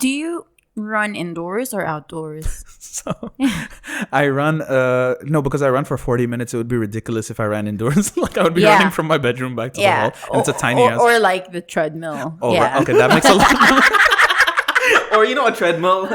Do you run indoors or outdoors? So I run no, because I run for 40 minutes. It would be ridiculous if I ran indoors. Like I would be running from my bedroom back to the hall, and it's a tiny house. Or like the treadmill. Oh, right. Okay, that makes a lot. Or a treadmill.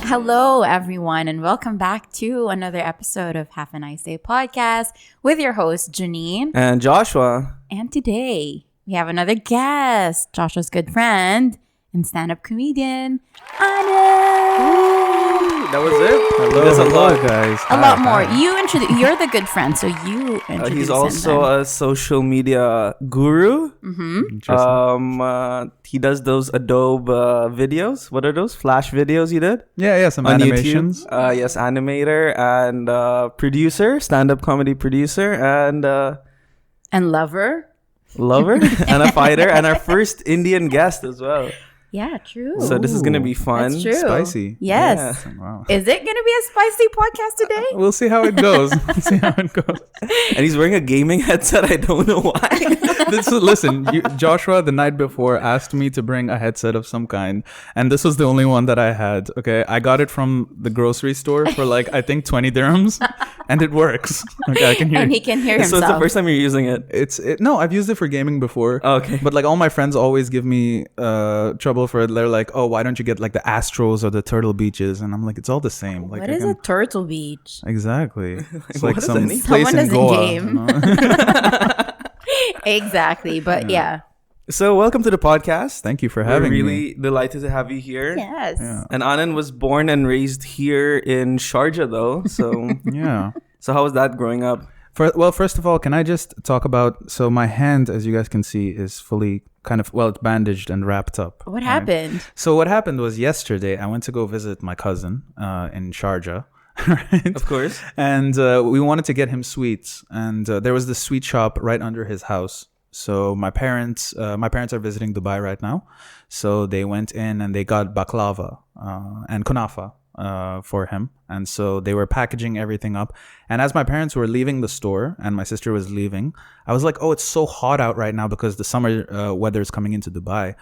Hello, everyone, and welcome back to another episode of Half a Nice Day podcast with your host, Janine. And Joshua. And today, we have another guest, Joshua's good friend and stand-up comedian, Anand. That was it? Hello, guys. A lot more. You're the good friend, so you introduce he's him also then. a social media guru. Interesting. He does those Adobe videos. What are those? Flash videos you did? Yeah, some on animations. YouTube. Yes, animator and producer, stand-up comedy producer, and lover. and a fighter, and our first Indian guest as well. Yeah, true. So this is going to be fun. That's true. Spicy. Yes. Yeah. Wow. Is it going to be a spicy podcast today? We'll see how it goes. And he's wearing a gaming headset. I don't know why. Listen, Joshua the night before asked me to bring a headset of some kind, and this was the only one that I had. Okay, I got it from the grocery store for I think 20 dirhams, and it works. Okay, I can hear. And he can hear himself. So it's the first time you're using it. No, I've used it for gaming before. Oh, okay, but all my friends always give me trouble for it. They're like, "Oh, why don't you get the Astros or the Turtle Beaches?" And I'm like, "It's all the same." What is a Turtle Beach? Exactly. It's What is some any? place Someone in doesn't Goa. game. You know? Exactly, but yeah. So welcome to the podcast. Thank you for having We're me. really delighted to have you here. Yes. Yeah. And Anand was born and raised here in Sharjah, though. So Yeah. so how was that growing up? First of all, can I just talk about... So my hand, as you guys can see, is fully it's bandaged and wrapped up. What happened? So what happened was yesterday, I went to go visit my cousin in Sharjah. Right? Of course. And we wanted to get him sweets. And there was this sweet shop right under his house. So my parents are visiting Dubai right now. So they went in and they got baklava and kunafa for him. And so they were packaging everything up. And as my parents were leaving the store and my sister was leaving, I was like, oh, it's so hot out right now because the summer weather is coming into Dubai.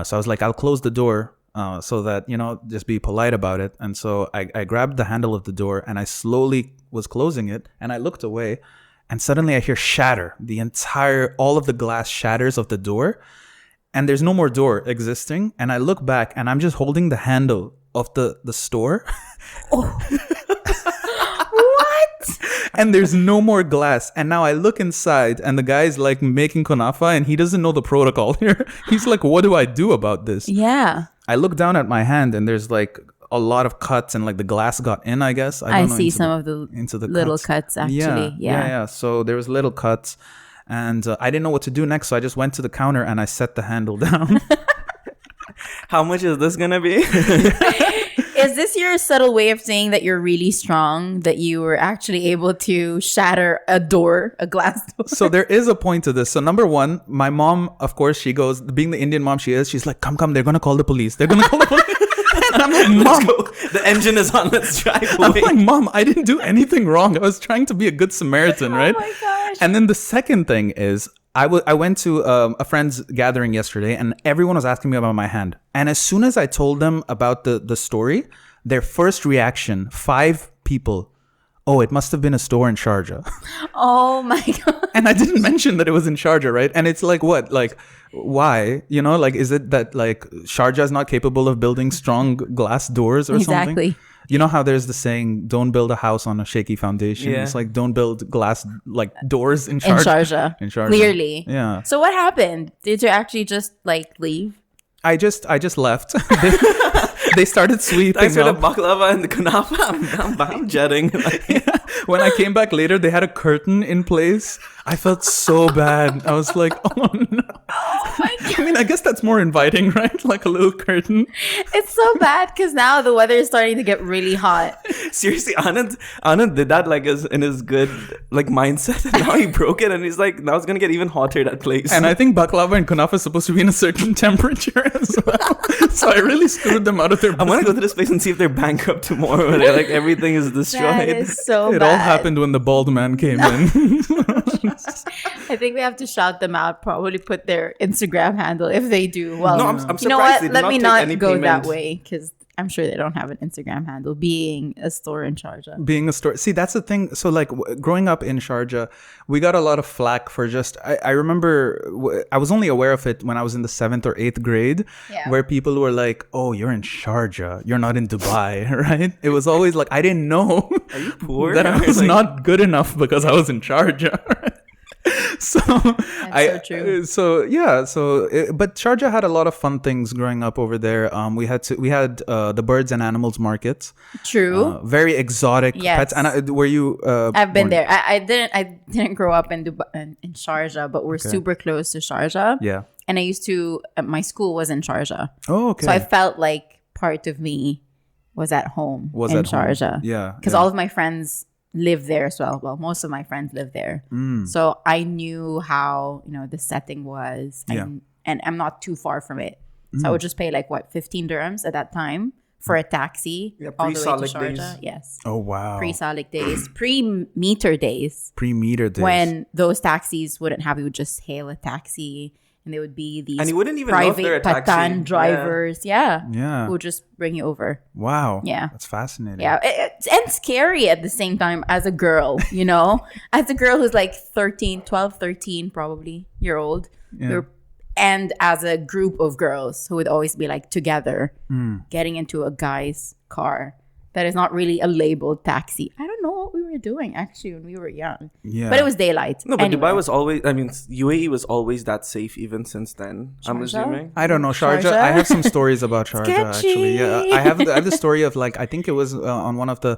So I was like, I'll close the door so that, just be polite about it. And so I grabbed the handle of the door and I slowly was closing it and I looked away. And suddenly I hear shatter. All of the glass shatters of the door. And there's no more door existing. And I look back and I'm just holding the handle of the store. Oh. What? And there's no more glass. And now I look inside and the guy's making kunafa and he doesn't know the protocol here. He's like, what do I do about this? Yeah. I look down at my hand and there's a lot of cuts and the glass got in, I guess. I don't know, see some of the little cuts actually. Yeah. So there was little cuts and I didn't know what to do next. So I just went to the counter and I set the handle down. How much is this going to be? Is this your subtle way of saying that you're really strong, that you were actually able to shatter a glass door? So there is a point to this. So number one, my mom, of course, she goes, being the Indian mom she is, she's like, come, they're going to call the police. They're going to call the police. And I'm like, Mom, the engine is on. Let's drive away. I'm like, Mom, I didn't do anything wrong. I was trying to be a good Samaritan, right? Oh my gosh. And then the second thing is, I went to a friend's gathering yesterday and everyone was asking me about my hand. And as soon as I told them about the story, their first reaction, 5 people, oh, it must have been a store in Sharjah. Oh my God. And I didn't mention that it was in Sharjah, right? And it's what? Why? Is it that Sharjah is not capable of building strong glass doors or something? Exactly. You know how there's the saying, don't build a house on a shaky foundation. Yeah. It's don't build glass doors in Sharjah. In Sharjah. Clearly. Yeah. So what happened? Did you actually just leave? I just left. They started sweeping. Thanks for the up. baklava and the kunafa. I'm jetting. When I came back later, they had a curtain in place. I felt so bad. I was like, oh no. Oh my God. I mean, I guess that's more inviting, right? Like a little curtain. It's so bad because now the weather is starting to get really hot. Seriously, Anand did that in his good mindset, and now he broke it, and he's like, now it's gonna get even hotter, that place. And I think baklava and kunafa is supposed to be in a certain temperature as well. So I really screwed them out of their I want to go to this place and see if they're bankrupt tomorrow. They're like everything is That destroyed. is so It bad. all happened when the bald man came in. I think we have to shout them out. Probably put their Instagram handle if they do. Well, No, I'm surprised you know what? they did Let not me take not any go that payment. way because I'm sure they don't have an Instagram handle. Being a store in Sharjah. Being a store. See, that's the thing. So like growing up in Sharjah, we got a lot of flack for just, I remember I was only aware of it when I was in the 7th or 8th grade, Yeah. where people were like, oh, you're in Sharjah. You're not in Dubai, right? It was always like, I didn't know Are you poor? that I was Like- not good enough because I was in Sharjah. So so true. but Sharjah had a lot of fun things growing up over there. We had the birds and animals markets, True. very exotic Yes. pets. And were you? I've been born- there. I didn't grow up in Dubai in Sharjah, but we're super close to Sharjah. Yeah. And I used to. My school was in Sharjah, Oh, okay. so I felt like part of me was at home Was in at home. Sharjah. Yeah, because yeah. all of my friends live there as well. Well, most of my friends live there, so I knew how the setting was. Yeah. And I'm not too far from it, so I would just pay like 15 dirhams at that time for a taxi Yeah, all the way to pre-Salik Sharjah. days. Yes, Oh wow. pre-Salik days, pre-meter days. Pre-meter days. When those taxis wouldn't have, you would just hail a taxi, and they would be these And you wouldn't even know if they're private a taxi. patan drivers. Yeah. Yeah. Who would just bring you over. Wow. Yeah. That's fascinating. Yeah, and scary at the same time as a girl, as a girl who's like 13 probably year old. Yeah. And as a group of girls who would always be like together, getting into a guy's car that is not really a labeled taxi. I don't know what we were doing actually when we were young. Yeah. But it was daylight. No, but Anyway. Dubai was always. I mean, UAE was always that safe even since then. I'm Sharjah? assuming. I don't know Sharjah. Sharjah? I have some stories about Sharjah actually. Yeah, Sketchy. I have the story of like I think it was on one of the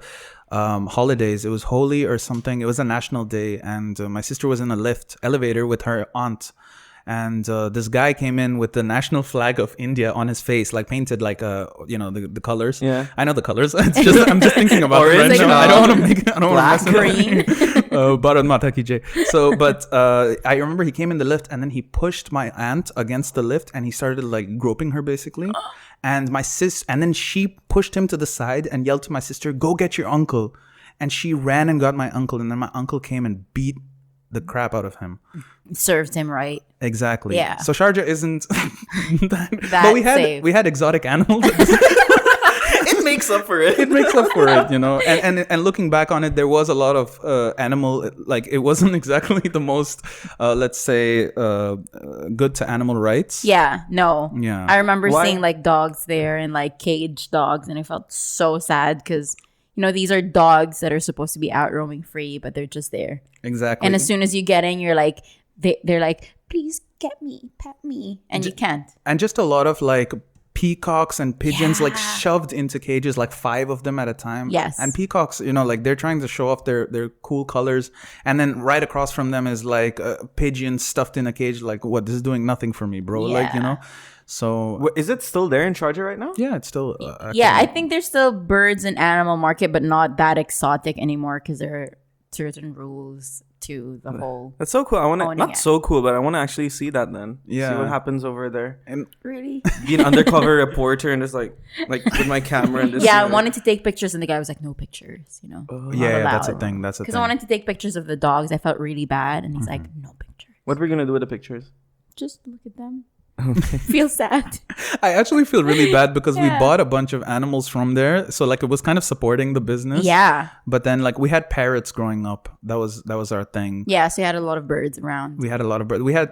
holidays. It was Holi or something. It was a national day, and my sister was in a elevator with her aunt. And this guy came in with the national flag of India on his face, like painted like the colors. Yeah. I know the colors. It's just I'm just thinking about it right Orange, now. I don't want to make. I don't want to green. Bharat Mata ki jai. So, but I remember he came in the lift and then he pushed my aunt against the lift and he started like groping her basically. And and then she pushed him to the side and yelled to my sister, "Go get your uncle." And she ran and got my uncle, and then my uncle came and beat the crap out of him. Served him right. Exactly. Yeah. So Sharjah isn't that, That but safe. we had exotic animals. It makes up for it. It makes up for it, and looking back on it, there was a lot of animal, like it wasn't exactly the most let's say good to animal rights. Yeah, no. Yeah. I remember Why? seeing like dogs there and like caged dogs, and I felt so sad because these are dogs that are supposed to be out roaming free, but they're just there. Exactly. And as soon as you get in, you're like, they're like, please get me, pet me, and you can't. And just a lot of like peacocks and pigeons like Yeah. shoved into cages, like 5 of them at a time. Yes. And peacocks, like they're trying to show off their cool colors, and then right across from them is like a pigeon stuffed in a cage. Like, what? This is doing nothing for me, bro. Like, Yeah. So Is it still there in Sharjah right now? yeah, it's still Yeah, I think there's still birds and animal market, but not that exotic anymore because there are certain rules to the whole. That's so cool. I want to Owning not it. so cool, but I want to actually see that then. Yeah. See what happens over there. And Really? Be an undercover reporter and just like with my camera and just Yeah, I like, wanted to take pictures, and the guy was like, "No pictures," yeah, that's a thing. That's a Because thing. I wanted to take pictures of the dogs. I felt really bad, and he's like, "No pictures. What we're gonna do with the pictures? Just look at them. Feel sad." I actually feel really bad because we Yeah. bought a bunch of animals from there, so like it was kind of supporting the business. Yeah, But then like we had parrots growing up. That was our thing. yeah. So you had a lot of birds around. We had a lot of birds. We had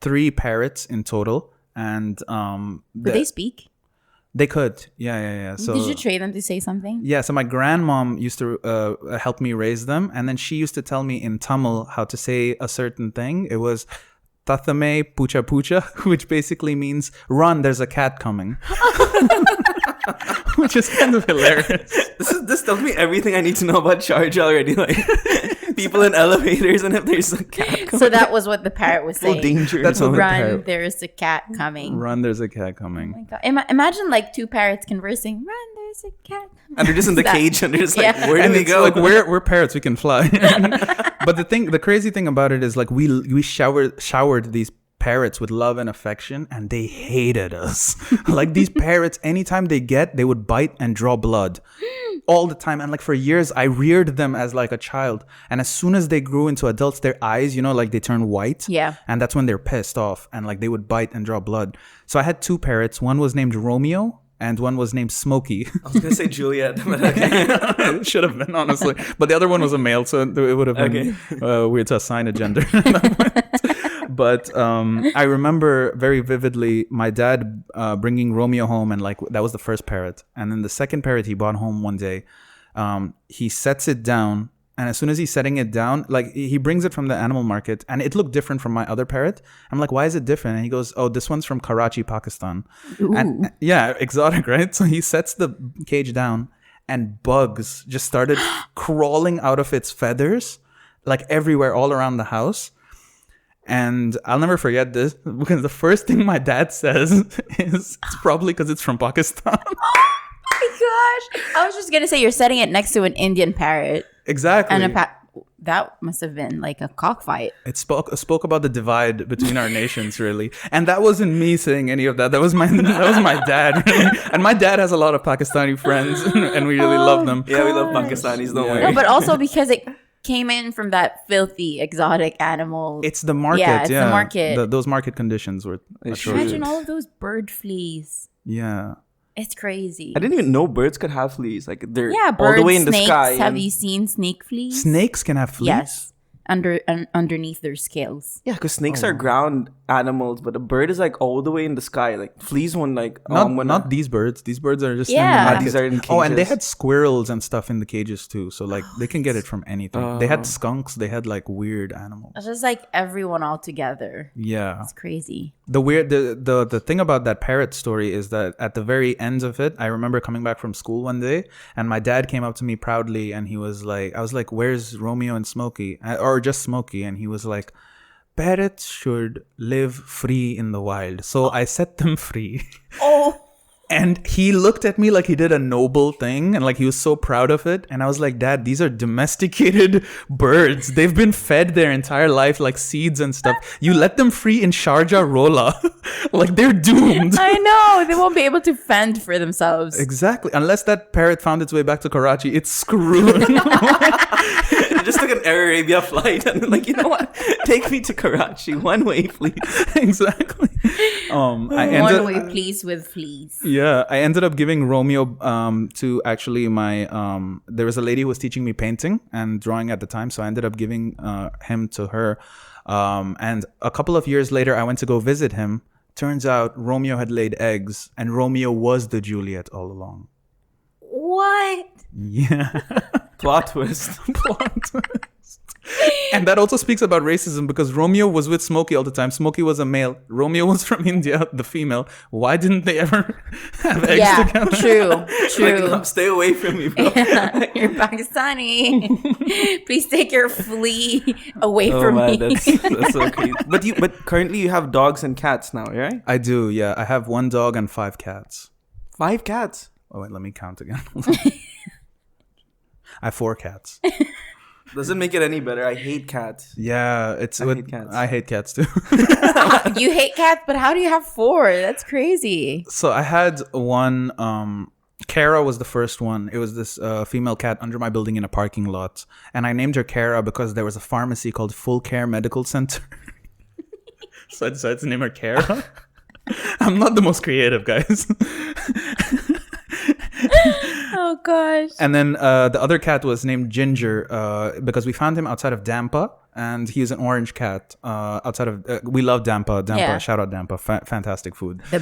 3 parrots in total, and Could they speak? they could. Yeah. So Did you train them to say something? yeah, so my grandmom used to help me raise them, and then she used to tell me in Tamil how to say a certain thing. It was Tathame pucha pucha, which basically means run, there's a cat coming. Which is kind of hilarious. This tells me everything I need to know about Sharjah already. Like people in elevators and if there's a cat coming. So that was what the parrot was Full saying. danger. That's what the Run, parrot- there's a cat coming. Run, there's a cat Oh coming. my God. Imagine like 2 parrots conversing. Run, there's a cat coming. And they're just in the That- cage and they're just like, Yeah. where do And we it's go? like we're parrots, we can fly. But the crazy thing about it is like we showered these parrots with love and affection, and they hated us. Like these parrots, anytime they would bite and draw blood all the time. And like for years, I reared them as like a child. And as soon as they grew into adults, their eyes, like they turn white. Yeah. And that's when they're pissed off, and like they would bite and draw blood. So I had 2 parrots. One was named Romeo, and one was named Smokey. I was gonna say Juliet, but okay. It should have been, honestly. But the other one was a male, so it would have been weird to assign a gender. But I remember very vividly my dad bringing Romeo home, and like that was the first parrot. And then the second parrot he brought home one day, he sets it down. And as soon as he's setting it down, like he brings it from the animal market, and it looked different from my other parrot. I'm like, why is it different? And he goes, oh, this one's from Karachi, Pakistan. Ooh. And yeah, exotic, right? So he sets the cage down, and bugs just started crawling out of its feathers, like everywhere, all around the house. And I'll never forget this, because the first thing my dad says is, it's probably because it's from Pakistan. My gosh. I was just going to say, you're setting it next to an Indian parrot. Exactly. And that must have been like a cockfight. It spoke about the divide between our nations, really. And that wasn't me saying any of that. That was my dad, really. And my dad has a lot of Pakistani friends, and we really love them. Yeah, we love Pakistanis, don't worry. No, but also because it came in from that filthy exotic animal. It's the market. Yeah, it's the market. Those market conditions were atrocious. Imagine all of those bird fleas. Yeah. It's crazy. I didn't even know birds could have fleas. Like they're birds, all the way in the snakes. sky. Have you seen snake fleas? Snakes can have fleas? Yes. Underneath their scales. Yeah, because snakes are ground animals, but a bird is like all the way in the sky. Like fleas one like not these birds. These birds are just in the Yeah. market. These are in cages. Oh, and they had squirrels and stuff in the cages too. So like they can get it from anything. They had skunks. They had like weird animals. It's just like everyone all together. Yeah. It's crazy. The thing about that parrot story is that at the very end of it, I remember coming back from school one day, and my dad came up to me proudly, and he was like, I was like, where's Romeo and Smokey? Or just Smokey? And he was like, parrots should live free in the wild. So I set them free. Oh. And he looked at me like he did a noble thing, and like he was so proud of it. And I was like, Dad, these are domesticated birds. They've been fed their entire life like seeds and stuff. You let them free in Sharjah Rolla. Like they're doomed. I know. They won't be able to fend for themselves. Exactly. Unless that parrot found its way back to Karachi, it's screwed. It just took an Air Arabia flight and like, you know what? Take me to Karachi. One way, please. Exactly. One way, please, with fleas. Yeah, I ended up giving Romeo to actually my there was a lady who was teaching me painting and drawing at the time, so I ended up giving him to her. And a couple of years later, I went to go visit him. Turns out Romeo had laid eggs, and Romeo was the Juliet all along. What? Yeah. Plot twist. Plot twist. And that also speaks about racism, because Romeo was with Smokey all the time. Smokey was a male. Romeo was from India, the female. Why didn't they ever have eggs together? True. Like, stay away from me, bro. Yeah, you're Pakistani. Please take your flea away from me. That's so crazy. But currently you have dogs and cats now, right? I do, yeah. I have 1 dog and 5 cats. 5 cats? Oh, wait, let me count again. I have 4 cats. Doesn't make it any better. I hate cats. Yeah, hate cats. I hate cats too. You hate cats, but how do you have 4? That's crazy. So I had 1. Kara was the first one. It was this female cat under my building in a parking lot, and I named her Kara because there was a pharmacy called Full Care Medical Center. so I decided to name her Kara. I'm not the most creative, guys. Oh gosh. And then the other cat was named Ginger because we found him outside of Dampa, and he's an orange cat outside of we love Dampa. Yeah. Shout out Dampa. Fantastic food. The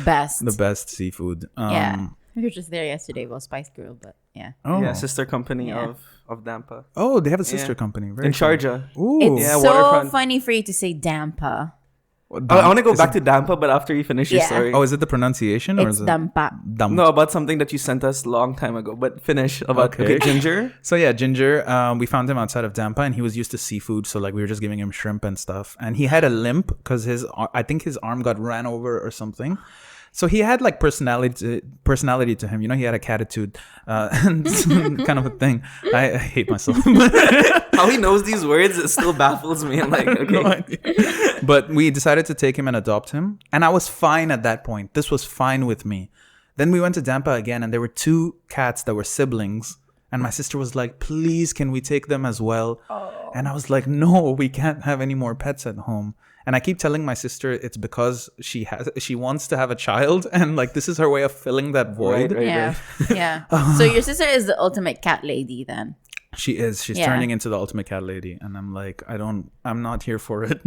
best seafood. Yeah, we were just there yesterday. Well, Spice Girl, but yeah. Oh. Yeah, sister company of Dampa. Oh, they have a sister company. Very in cool. Sharjah. Ooh. It's Yeah, so waterfront. funny for you to say Dampa. I want to go back to Dampa, but after you finish your story. Oh, is it the pronunciation? Or It's is it Dampa. No, about something that you sent us long time ago. But finish about okay, Ginger. So yeah, Ginger. We found him outside of Dampa, and he was used to seafood. So like we were just giving him shrimp and stuff. And he had a limp because I think his arm got ran over or something. So he had like personality to him. You know, he had a catitude, and kind of a thing. I hate myself. How he knows these words, it still baffles me. I'm like, okay. No idea. But we decided to take him and adopt him. And I was fine at that point. This was fine with me. Then we went to Dampa again, and there were 2 cats that were siblings. And my sister was like, please, can we take them as well? Oh. And I was like, no, we can't have any more pets at home. And I keep telling my sister it's because she wants to have a child. And like, this is her way of filling that void. Right. Yeah. So your sister is the ultimate cat lady then. She is. She's turning into the ultimate cat lady. And I'm like, I'm not here for it.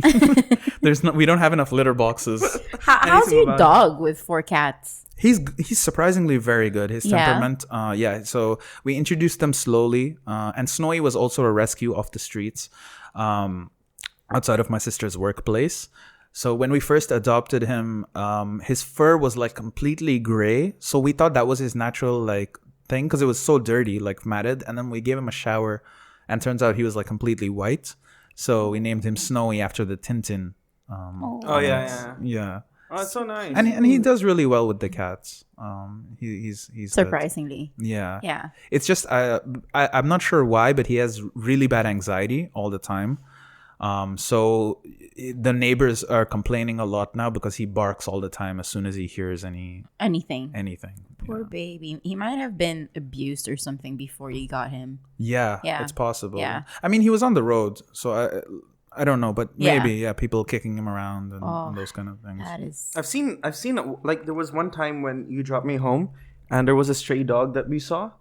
We don't have enough litter boxes. How's your dog with 4 cats? He's surprisingly very good. His temperament, so we introduced them slowly, and Snowy was also a rescue off the streets, outside of my sister's workplace. So when we first adopted him, his fur was like completely gray, so we thought that was his natural like thing because it was so dirty, like matted. And then we gave him a shower, and turns out he was like completely white. So we named him Snowy after the Tintin. Yeah. Oh, it's so nice. And he does really well with the cats. He's surprisingly. good. Yeah. Yeah. It's just I'm not sure why, but he has really bad anxiety all the time. So the neighbors are complaining a lot now because he barks all the time as soon as he hears anything. Poor baby. He might have been abused or something before you got him. Yeah. It's possible. Yeah. I mean, he was on the road, so I don't know, but maybe people kicking him around and those kind of things. That is. I've seen like there was one time when you dropped me home and there was a stray dog that we saw.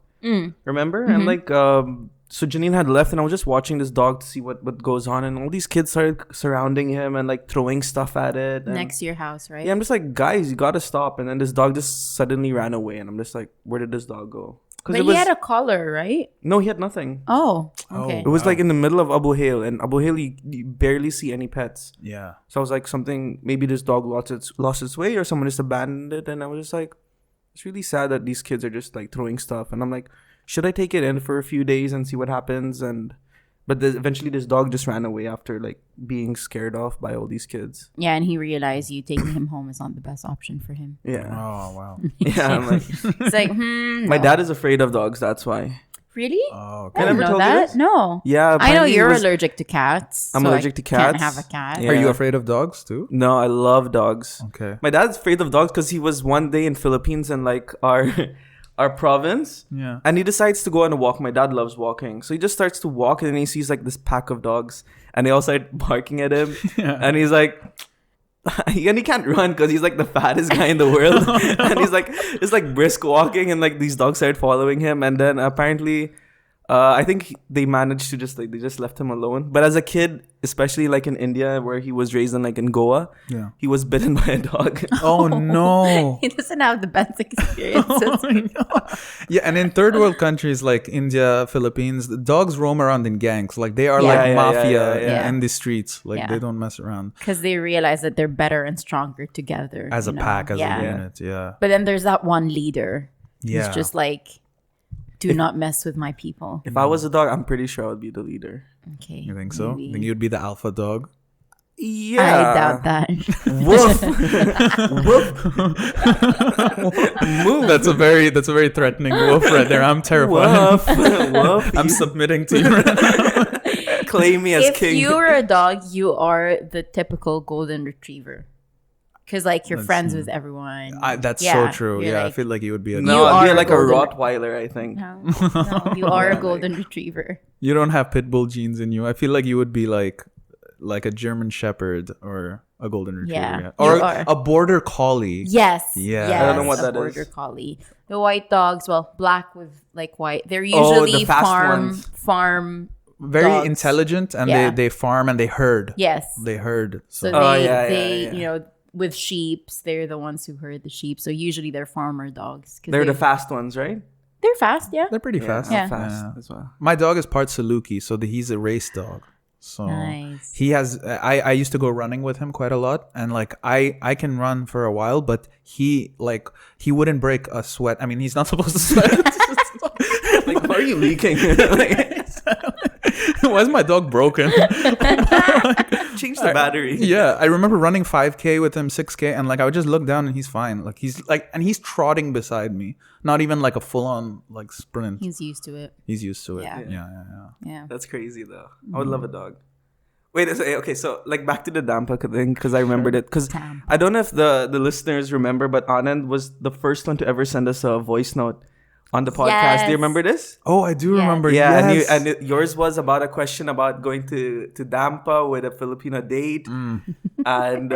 Remember? And like so Janine had left and I was just watching this dog to see what goes on, and all these kids started surrounding him and like throwing stuff at it. Next to your house, right? Yeah, I'm just like, guys, you gotta stop. And then this dog just suddenly ran away, and I'm just like, where did this dog go? But he had a collar, right? No, he had nothing. Oh, okay. It was like in the middle of Abu Hail, and Abu Hail, you barely see any pets. Yeah. So I was like, maybe this dog lost its way, or someone just abandoned it. And I was just like, it's really sad that these kids are just like throwing stuff. And I'm like, should I take it in for a few days and see what happens? But eventually this dog just ran away after like being scared off by all these kids. Yeah, and he realized you taking him home is not the best option for him. Yeah. Oh, wow. Yeah, I'm like, it's like, my dad is afraid of dogs, that's why. Really? Oh, I okay. didn't never know told you that. this? No. Yeah, I know apparently you're allergic to cats. I'm allergic to cats. Can't have a cat. Yeah. Are you afraid of dogs too? No, I love dogs. Okay. My dad's afraid of dogs because he was one day in Philippines and like our province. Yeah. And he decides to go on a walk. My dad loves walking. So he just starts to walk and then he sees like this pack of dogs and they all start barking at him. Yeah. And he's like, and he can't run because he's like the fattest guy in the world. And he's like, it's like brisk walking and like these dogs start following him. And then apparently, I think they managed to they just left him alone. But as a kid, especially like in India where he was raised in Goa, he was bitten by a dog. Oh no. He doesn't have the best experiences. Yeah, and in third world countries like India, Philippines, the dogs roam around in gangs. Like they are mafia in the streets. Like they don't mess around. Because they realize that they're better and stronger together. As a pack, as a unit, yeah. But then there's that one leader. Yeah. Who's just like, do not mess with my people. If I was a dog, I'm pretty sure I would be the leader. Okay. You think so? Maybe. Think you'd be the alpha dog? Yeah. I doubt that. Woof. Woof. Move. That's a very threatening woof right there. I'm terrified. Woof. Woof. I'm submitting to you right now. Claim me as If king. you were a dog, you are the typical golden retriever. Because like you're friends with everyone. That's so true. You're Yeah, like, I feel like you would be a No, You I'd be are like a golden. Rottweiler, I think. No, you are a golden retriever. You don't have pit bull genes in you. I feel like you would be like a German Shepherd or a golden retriever. Yeah, Or you are. a border collie. Yes. Yeah. Yes, I don't know what a that border is. collie. The white dogs, well, black with like white. They're Oh, usually the fast farm. Very dogs. intelligent, and Yeah. they farm and they herd. Yes. They herd. So So they yeah. you know, with sheeps, they're the ones who herd the sheep. So usually they're farmer dogs. 'Cause They're the fast ones, right? They're fast, yeah. they're pretty fast. Yeah. Fast as well. My dog is part Saluki, so he's a race dog. So Nice. he has. I used to go running with him quite a lot, and like I can run for a while, but he wouldn't break a sweat. I mean, he's not supposed to sweat. Like, why are you leaking? Why is my dog broken? Change the battery. Yeah, I remember running 5K with him, 6K, and like I would just look down and he's fine. Like he's trotting beside me, not even like a full on like sprint. He's used to it. He's used to it. Yeah. Yeah. That's crazy though. I would love a dog. Wait, okay, so like back to the Dampa thing because I remembered it because I don't know if the listeners remember, but Anand was the first one to ever send us a voice note on the podcast. Yes. Do you remember this? Oh, I do remember. Yeah, Yes. and yours was about a question about going to Dampa with a Filipino date, and I'm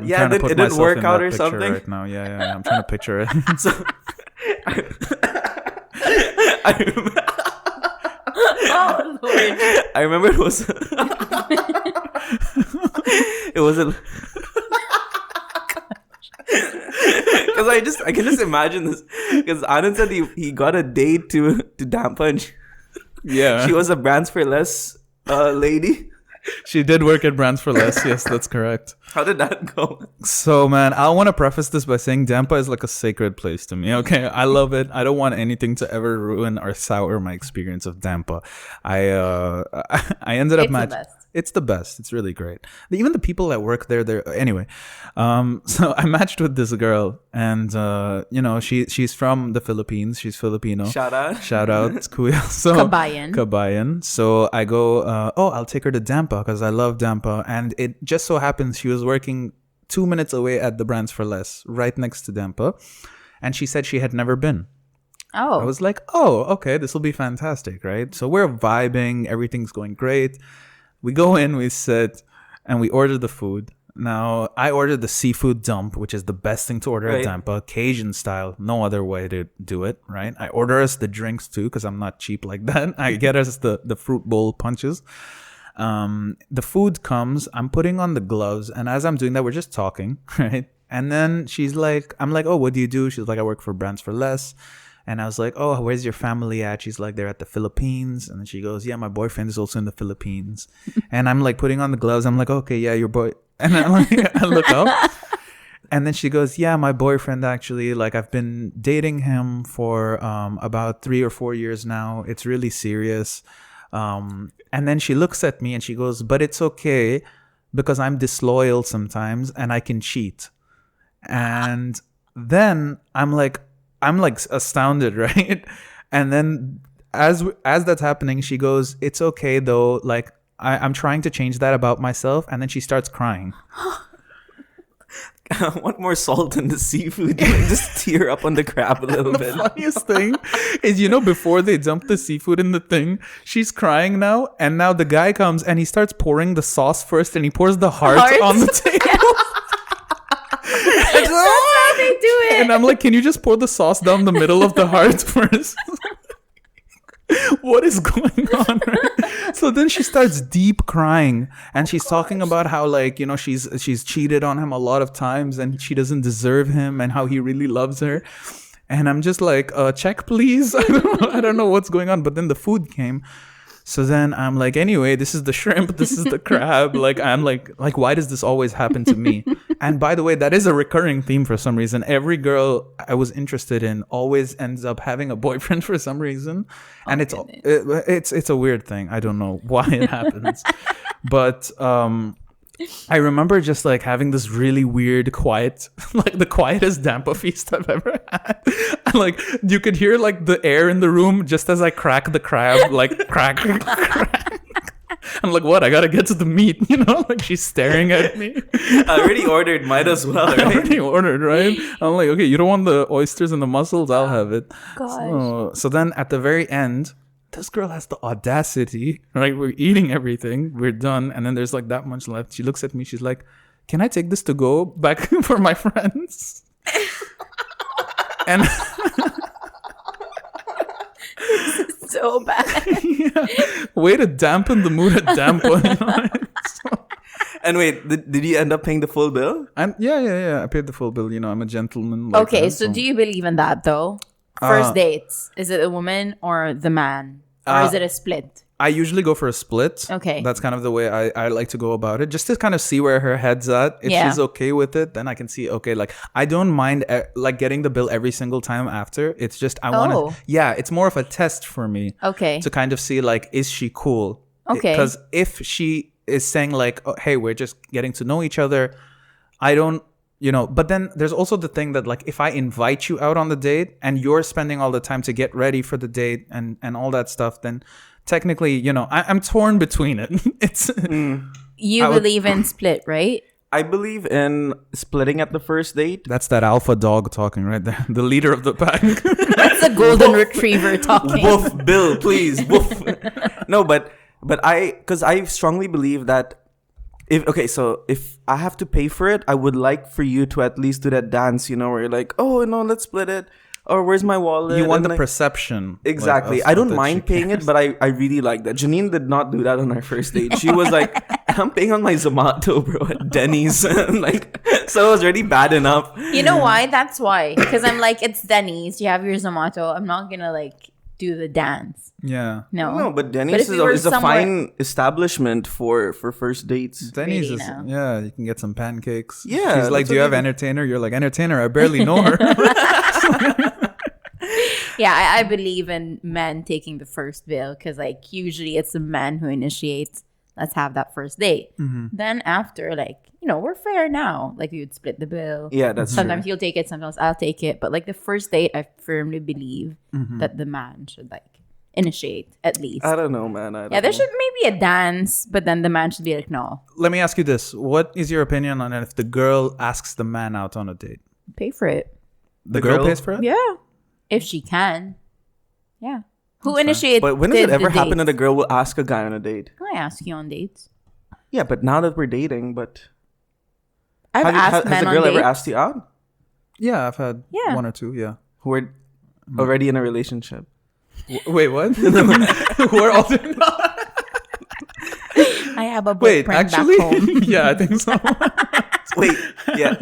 yeah, trying to it put didn't myself work in out that or picture something. right now. Yeah. I'm trying to picture it. So I remember, Oh, Lord. I remember it was it wasn't because I can just imagine this because Anand said he got a date to Dampa and Yeah. she was a Brands for Less lady. She did work at Brands for Less. Yes, that's correct. How did that go? So, man, I want to preface this by saying Dampa is like a sacred place to me. Okay, I love it. I don't want anything to ever ruin or sour my experience of Dampa. I ended up It's the best. It's the best. It's really great. Even the people that work there, anyway. So I matched with this girl, and she's from the Philippines. She's Filipino. Shout out. Shout out. It's cool. So Kabayan. So I go, I'll take her to Dampa because I love Dampa. And it just so happens she was working 2 minutes away at the Brands for Less, right next to Dampa. And she said she had never been. Oh. I was like, oh, okay, this will be fantastic, right? So we're vibing. Everything's going great. We go in, we sit, and we order the food. Now, I ordered the seafood dump, which is the best thing to order at Dampa, Cajun style. No other way to do it, right? I order us the drinks too, because I'm not cheap like that. I get us the fruit bowl punches. The food comes, I'm putting on the gloves, and as I'm doing that, we're just talking, right? And then I'm like, oh, what do you do? She's like, I work for Brands for Less. And I was like, oh, where's your family at? She's like, they're at the Philippines. And then she goes, yeah, my boyfriend is also in the Philippines. And I'm like putting on the gloves. I'm like, okay, yeah, your boy. And I look up. And then she goes, yeah, my boyfriend actually, like I've been dating him for about 3 or 4 years now. It's really serious. And then she looks at me and she goes, but it's okay because I'm disloyal sometimes and I can cheat. And then I'm like astounded, right? And then as that's happening, she goes, it's okay though. Like I'm trying to change that about myself. And then she starts crying. I want more salt in the seafood. Just tear up on the crab a little bit. The funniest thing is, before they dump the seafood in the thing, she's crying now. And now the guy comes and he starts pouring the sauce first and he pours the heart on the table. That's how they do it. And I'm like, can you just pour the sauce down the middle of the heart first? What is going on? Right? So then she starts deep crying and she's talking about how she's cheated on him a lot of times and she doesn't deserve him and how he really loves her. And I'm just like, check please. I don't know what's going on. But then the food came. So then I'm like, anyway, this is the shrimp, this is the crab. Like, I'm like, why does this always happen to me? And by the way, that is a recurring theme for some reason. Every girl I was interested in always ends up having a boyfriend for some reason. And it's a weird thing. I don't know why it happens. But I remember just like having this really weird quiet, like the quietest Dampa feast I've ever had. And, like you could hear like the air in the room just as I crack the crab, like crack. I'm like, what? I gotta get to the meat, like she's staring at me. I already ordered, might as well, right? I already ordered, right? I'm like, okay, you don't want the oysters and the mussels? I'll have it. Gosh. So then at the very end, this girl has the audacity, right? We're eating everything. We're done. And then there's like that much left. She looks at me. She's like, can I take this to go back for my friends? And So bad. yeah, way to dampen the mood at Dampa. And wait, did you end up paying the full bill? Yeah. I paid the full bill. I'm a gentleman. Like Okay, that, so do you believe in that though? First dates, is it a woman or the man? Or is it a split? I usually go for a split. Okay. That's kind of the way I like to go about it. Just to kind of see where her head's at. If she's okay with it, then I can see, okay, like I don't mind like getting the bill every single time after. It's just I want to, it's more of a test for me. Okay. To kind of see like, is she cool? Okay. Because if she is saying like, oh, hey, we're just getting to know each other. I don't, but then there's also the thing that like, if I invite you out on the date and you're spending all the time to get ready for the date and all that stuff, then technically, I'm torn between it. It's You believe in split, right? I believe in splitting at the first date. That's that alpha dog talking right there, the leader of the pack. That's a golden retriever talking. Woof, Bill, please, woof. No, but because I strongly believe that if I have to pay for it, I would like for you to at least do that dance, where you're like, oh no, let's split it. Or where's my wallet? You want and the perception. Exactly. Like, I don't mind paying it, but I really like that. Janine did not do that on our first date. She was like, I'm paying on my Zomato, bro, at Denny's. So it was already bad enough. You know why? That's why. Because I'm like, it's Denny's. You have your Zomato. I'm not going to like do the dance. Yeah. No, but Denny's is a fine establishment for first dates. Denny's Really is, now. yeah, you can get some pancakes. Yeah, She's like, that's do you what have they- entertainer? You're like, entertainer? I barely know her. Yeah, I believe in men taking the first bill because like usually it's the man who initiates. Let's have that first date. Mm-hmm. Then after, like, we're fair now. Like we would split the bill. Yeah, that's Sometimes true. you'll take it, sometimes I'll take it. But like the first date, I firmly believe Mm-hmm. that the man should like initiate at least. I don't know, man. I don't Yeah, there know. should maybe a dance, but then the man should be like, no, Let me ask you this. What is your opinion on if the girl asks the man out on a date? pay for it. The The girl girl? pays for it? Yeah, if she can. Yeah. Who initiated? But when does it ever happen that dates? a girl will ask a guy on a date? I ask you on dates. Yeah, but now that we're dating, but I've asked has men a on girl dates. ever asked you out Yeah, I've had Yeah. one or two, yeah. who are already in a relationship? Wait, what? Who are all I have a Wait, boyfriend actually? back home. Yeah, I think so. Wait, yeah.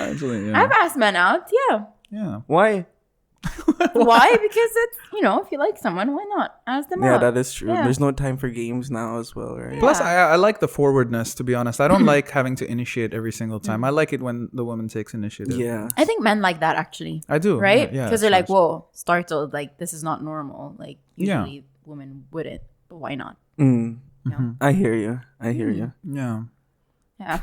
Actually, yeah. I've asked men out. Yeah. Yeah. Why? Why? Because it's if you like someone, why not ask them Yeah, out? that is true. Yeah. There's no time for games now as well, right? Plus, I like the forwardness, to be honest. I don't like having to initiate every single time. I like it when the woman takes initiative. Yeah. I think men like that actually. I do. Right? Yeah, Because they're it's like, nice. whoa, startled. Like this is not normal. Like Yeah. usually women wouldn't, but why not? Mm. Mm-hmm. I hear you. I hear you. Yeah. Yeah.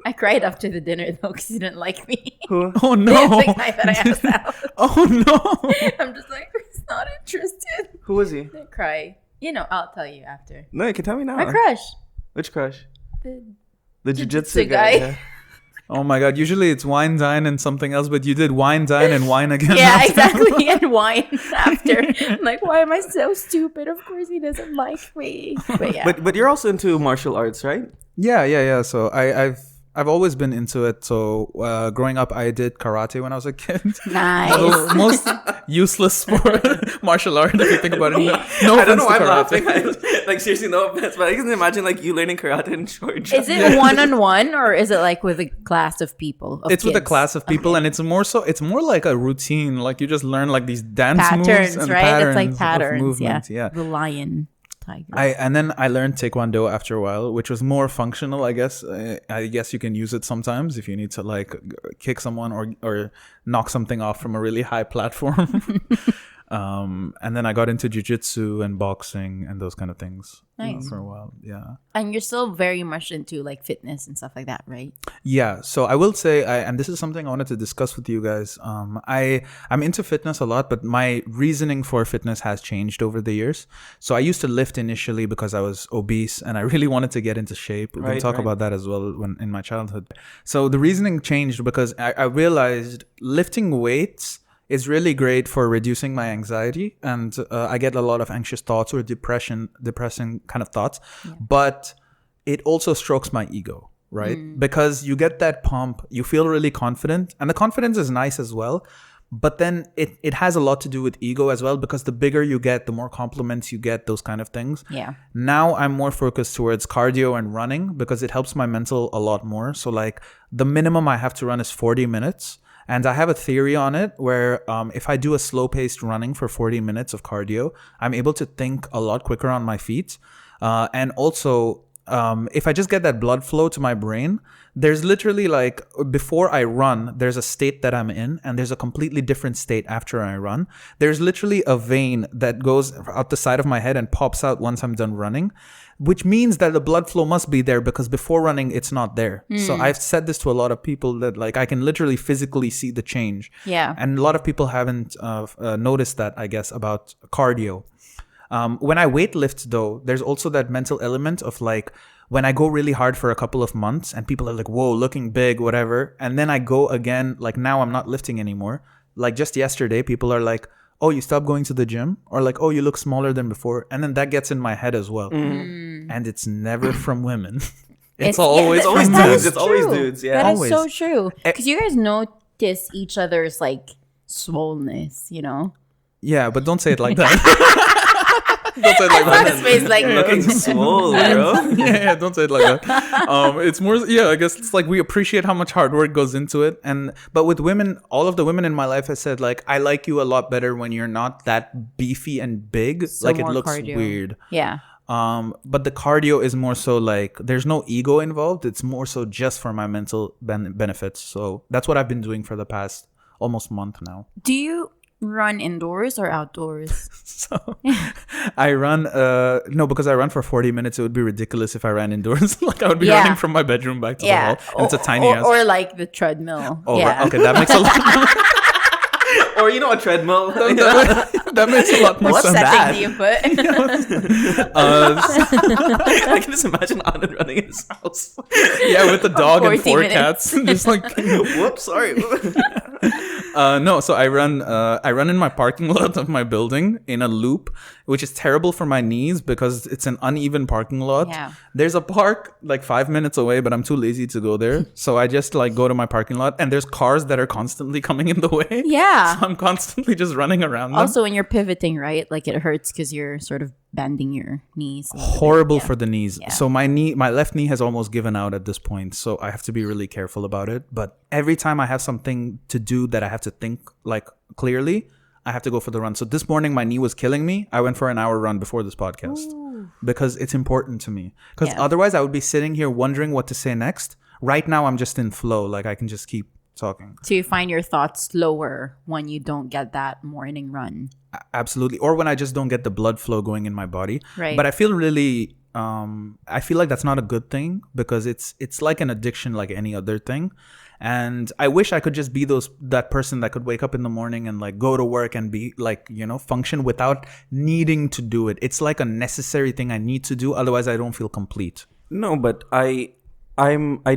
I cried after the dinner though because he didn't like me. Who? Oh, no. The guy that I asked out. Oh, no. I'm just like, he's not interested. Who was he? I cry. I'll tell you after. No, you can tell me now. My crush. Which crush? The The jiu-jitsu jiu-jitsu guy. guy. Oh, my God. Usually it's wine, dine, and something else, but you did wine, dine, and wine again. Yeah, after. exactly. And wine after. I'm like, why am I so stupid? Of course he doesn't like me. But yeah. But you're also into martial arts, right? Yeah. So I've always been into it. So growing up, I did karate when I was a kid. Nice. The most useless sport, martial art, if you think about it. No I don't know offense why to I'm karate. laughing. Like seriously, no offense, but I can imagine like you learning karate in Sharjah. Is it one-on-one or is it like with a class of people? It's with a kids? class of people, and it's more like a routine. Like you just learn like these dance moves Patterns, and right? patterns, It's like of patterns. movement. Yeah. The lion, tiger. And then I learned Taekwondo after a while, which was more functional, I guess. I guess you can use it sometimes if you need to like kick someone or knock something off from a really high platform. And then I got into jiu-jitsu and boxing and those kind of things Nice. for a while. Yeah. And you're still very much into like fitness and stuff like that, right? Yeah, so I will say, and this is something I wanted to discuss with you guys. I'm into fitness a lot, but my reasoning for fitness has changed over the years. So I used to lift initially because I was obese and I really wanted to get into shape. We can talk about that as well in my childhood. So the reasoning changed because I realized lifting weights is really great for reducing my anxiety, and I get a lot of anxious thoughts or depressing kind of thoughts. But it also strokes my ego, right? Because you get that pump, you feel really confident, and the confidence is nice as well. But then it has a lot to do with ego as well, because the bigger you get, the more compliments you get, those kind of things. Yeah. Now I'm more focused towards cardio and running because it helps my mental a lot more. So like the minimum I have to run is 40 minutes. And I have a theory on it where if I do a slow-paced running for 40 minutes of cardio, I'm able to think a lot quicker on my feet. And also, if I just get that blood flow to my brain, there's literally like before I run, there's a state that I'm in, and there's a completely different state after I run. There's literally a vein that goes out the side of my head and pops out once I'm done running, which means that the blood flow must be there because before running, it's not there. So I've said this to a lot of people that like I can literally physically see the change. Yeah. And a lot of people haven't noticed that, I guess, about cardio. When I weightlift, though, there's also that mental element of like when I go really hard for a couple of months and people are like, whoa, looking big, whatever. And then I go again, like now I'm not lifting anymore. Like just yesterday, people are like, oh, you stopped going to the gym? Or like, oh, you look smaller than before. And then that gets in my head as well. And it's never from women. It's always always from men. dudes. It's always dudes. Yeah. That Always. is so true. Because you guys notice each other's like swollenness, you know? Yeah, but don't say it like that. Don't say it like that. His face like Looking swole, bro. Yeah, don't say it like that. It's more, yeah, I guess it's like we appreciate how much hard work goes into it. But with women, all of the women in my life have said like, I like you a lot better when you're not that beefy and big. So like it more looks cardio. weird. Yeah. But the cardio is more so like there's no ego involved. It's more so just for my mental benefits. So that's what I've been doing for the past almost month now. Do you run indoors or outdoors? So I run no, because I run for 40 minutes. It would be ridiculous if I ran indoors. Like I would be running from my bedroom back to the hall, and it's a tiny house. Or like the treadmill. Oh, yeah. right. Okay, that makes a lot. Or a treadmill. That makes a lot more What's sense. that? Setting do you put? I can just imagine Anand running in his house. Yeah, with the dog and 40 4 minutes. cats, just like Whoops, sorry. no. So I run in my parking lot of my building in a loop, which is terrible for my knees because it's an uneven parking lot. Yeah. There's a park like 5 minutes away, but I'm too lazy to go there. So I just like go to my parking lot, and there's cars that are constantly coming in the way. Yeah. So I'm constantly just running around them. Also, when you're pivoting, right? Like it hurts because you're sort of bending your knees. a little bit. Horrible Yeah. for the knees. Yeah. So my left knee has almost given out at this point. So I have to be really careful about it. But every time I have something to do that I have to think like clearly, I have to go for the run. So this morning my knee was killing me. I went for an hour run before this podcast because it's important to me. Because Yeah. otherwise I would be sitting here wondering what to say next. Right now I'm just in flow. Like I can just keep talking. So you find your thoughts slower when you don't get that morning run. Absolutely. Or when I just don't get the blood flow going in my body. Right. But I feel really I feel like that's not a good thing because it's like an addiction like any other thing. And I wish I could just be that person that could wake up in the morning and like go to work and be like, function without needing to do it. It's like a necessary thing I need to do. Otherwise I don't feel complete. No, but I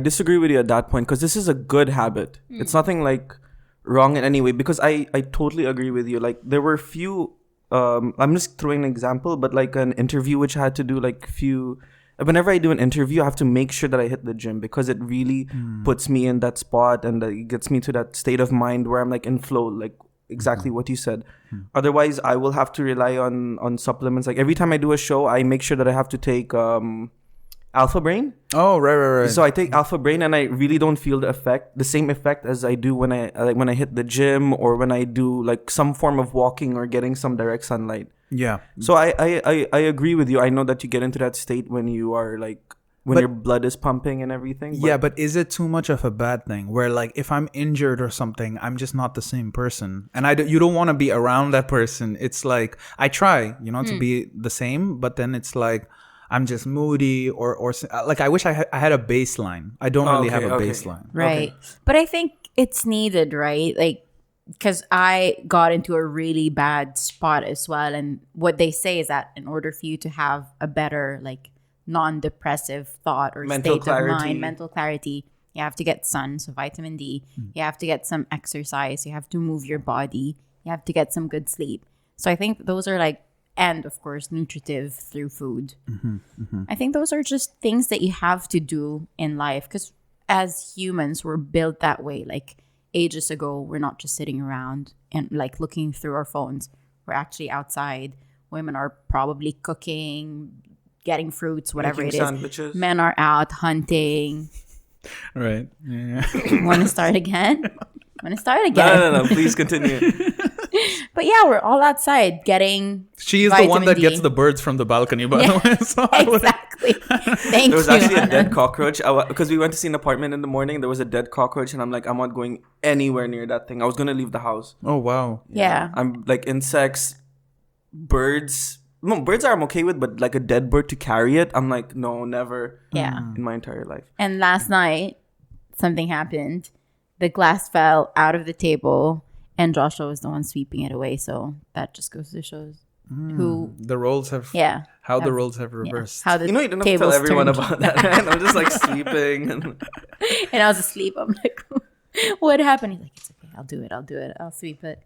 disagree with you at that point because this is a good habit. It's nothing like wrong in any way because I totally agree with you. Like there were few I'm just throwing an example, but like an interview which I had to do like whenever I do an interview, I have to make sure that I hit the gym because it really puts me in that spot and it gets me to that state of mind where I'm like in flow, like exactly what you said. Otherwise, I will have to rely on supplements. Like every time I do a show, I make sure that I have to take Alpha Brain. Oh, right. So I take Alpha Brain and I really don't feel the same effect as I do when I hit the gym or when I do like some form of walking or getting some direct sunlight. Yeah. So I agree with you. I know that you get into that state when you are like your blood is pumping and everything. Yeah, but is it too much of a bad thing where like if I'm injured or something, I'm just not the same person, and you don't want to be around that person. It's like I try, to be the same, but then it's like I'm just moody or like I wish I had a baseline. I don't really have a baseline. Right. But I think it's needed, right? Like, because I got into a really bad spot as well. And what they say is that in order for you to have a better, like, non-depressive thought or state of mind, mental clarity, you have to get sun, so vitamin D. You have to get some exercise. You have to move your body. You have to get some good sleep. So I think those are like, and of course, nutritive through food. I think those are just things that you have to do in life because as humans, we're built that way. Like ages ago, we're not just sitting around and like looking through our phones. We're actually outside. Women are probably cooking, getting fruits, whatever Making it is. sandwiches. Men are out hunting. Right. Yeah. Want to start again? No. Please continue. But yeah, we're all outside getting She is the one vitamin that D. gets the birds from the balcony, by the way. So I would- Exactly. Exactly. Thank There was you. actually a Anand. dead cockroach because we went to see an apartment in the morning. There was a dead cockroach, and I'm like, I'm not going anywhere near that thing. I was gonna leave the house. Oh wow. Yeah. I'm like insects, birds. No, birds I'm okay with, but like a dead bird to carry it, I'm like, no, never Yeah. in my entire life. And last night, something happened. The glass fell out of the table, and Joshua was the one sweeping it away. So that just goes to show who, The roles have yeah, the roles have yeah, reversed. how the You know, you don't have to tell tables everyone turned. about that, right? I'm just like sweeping. And And I was asleep. I'm like, what happened? He's like, it's okay. I'll do it. I'll sweep it.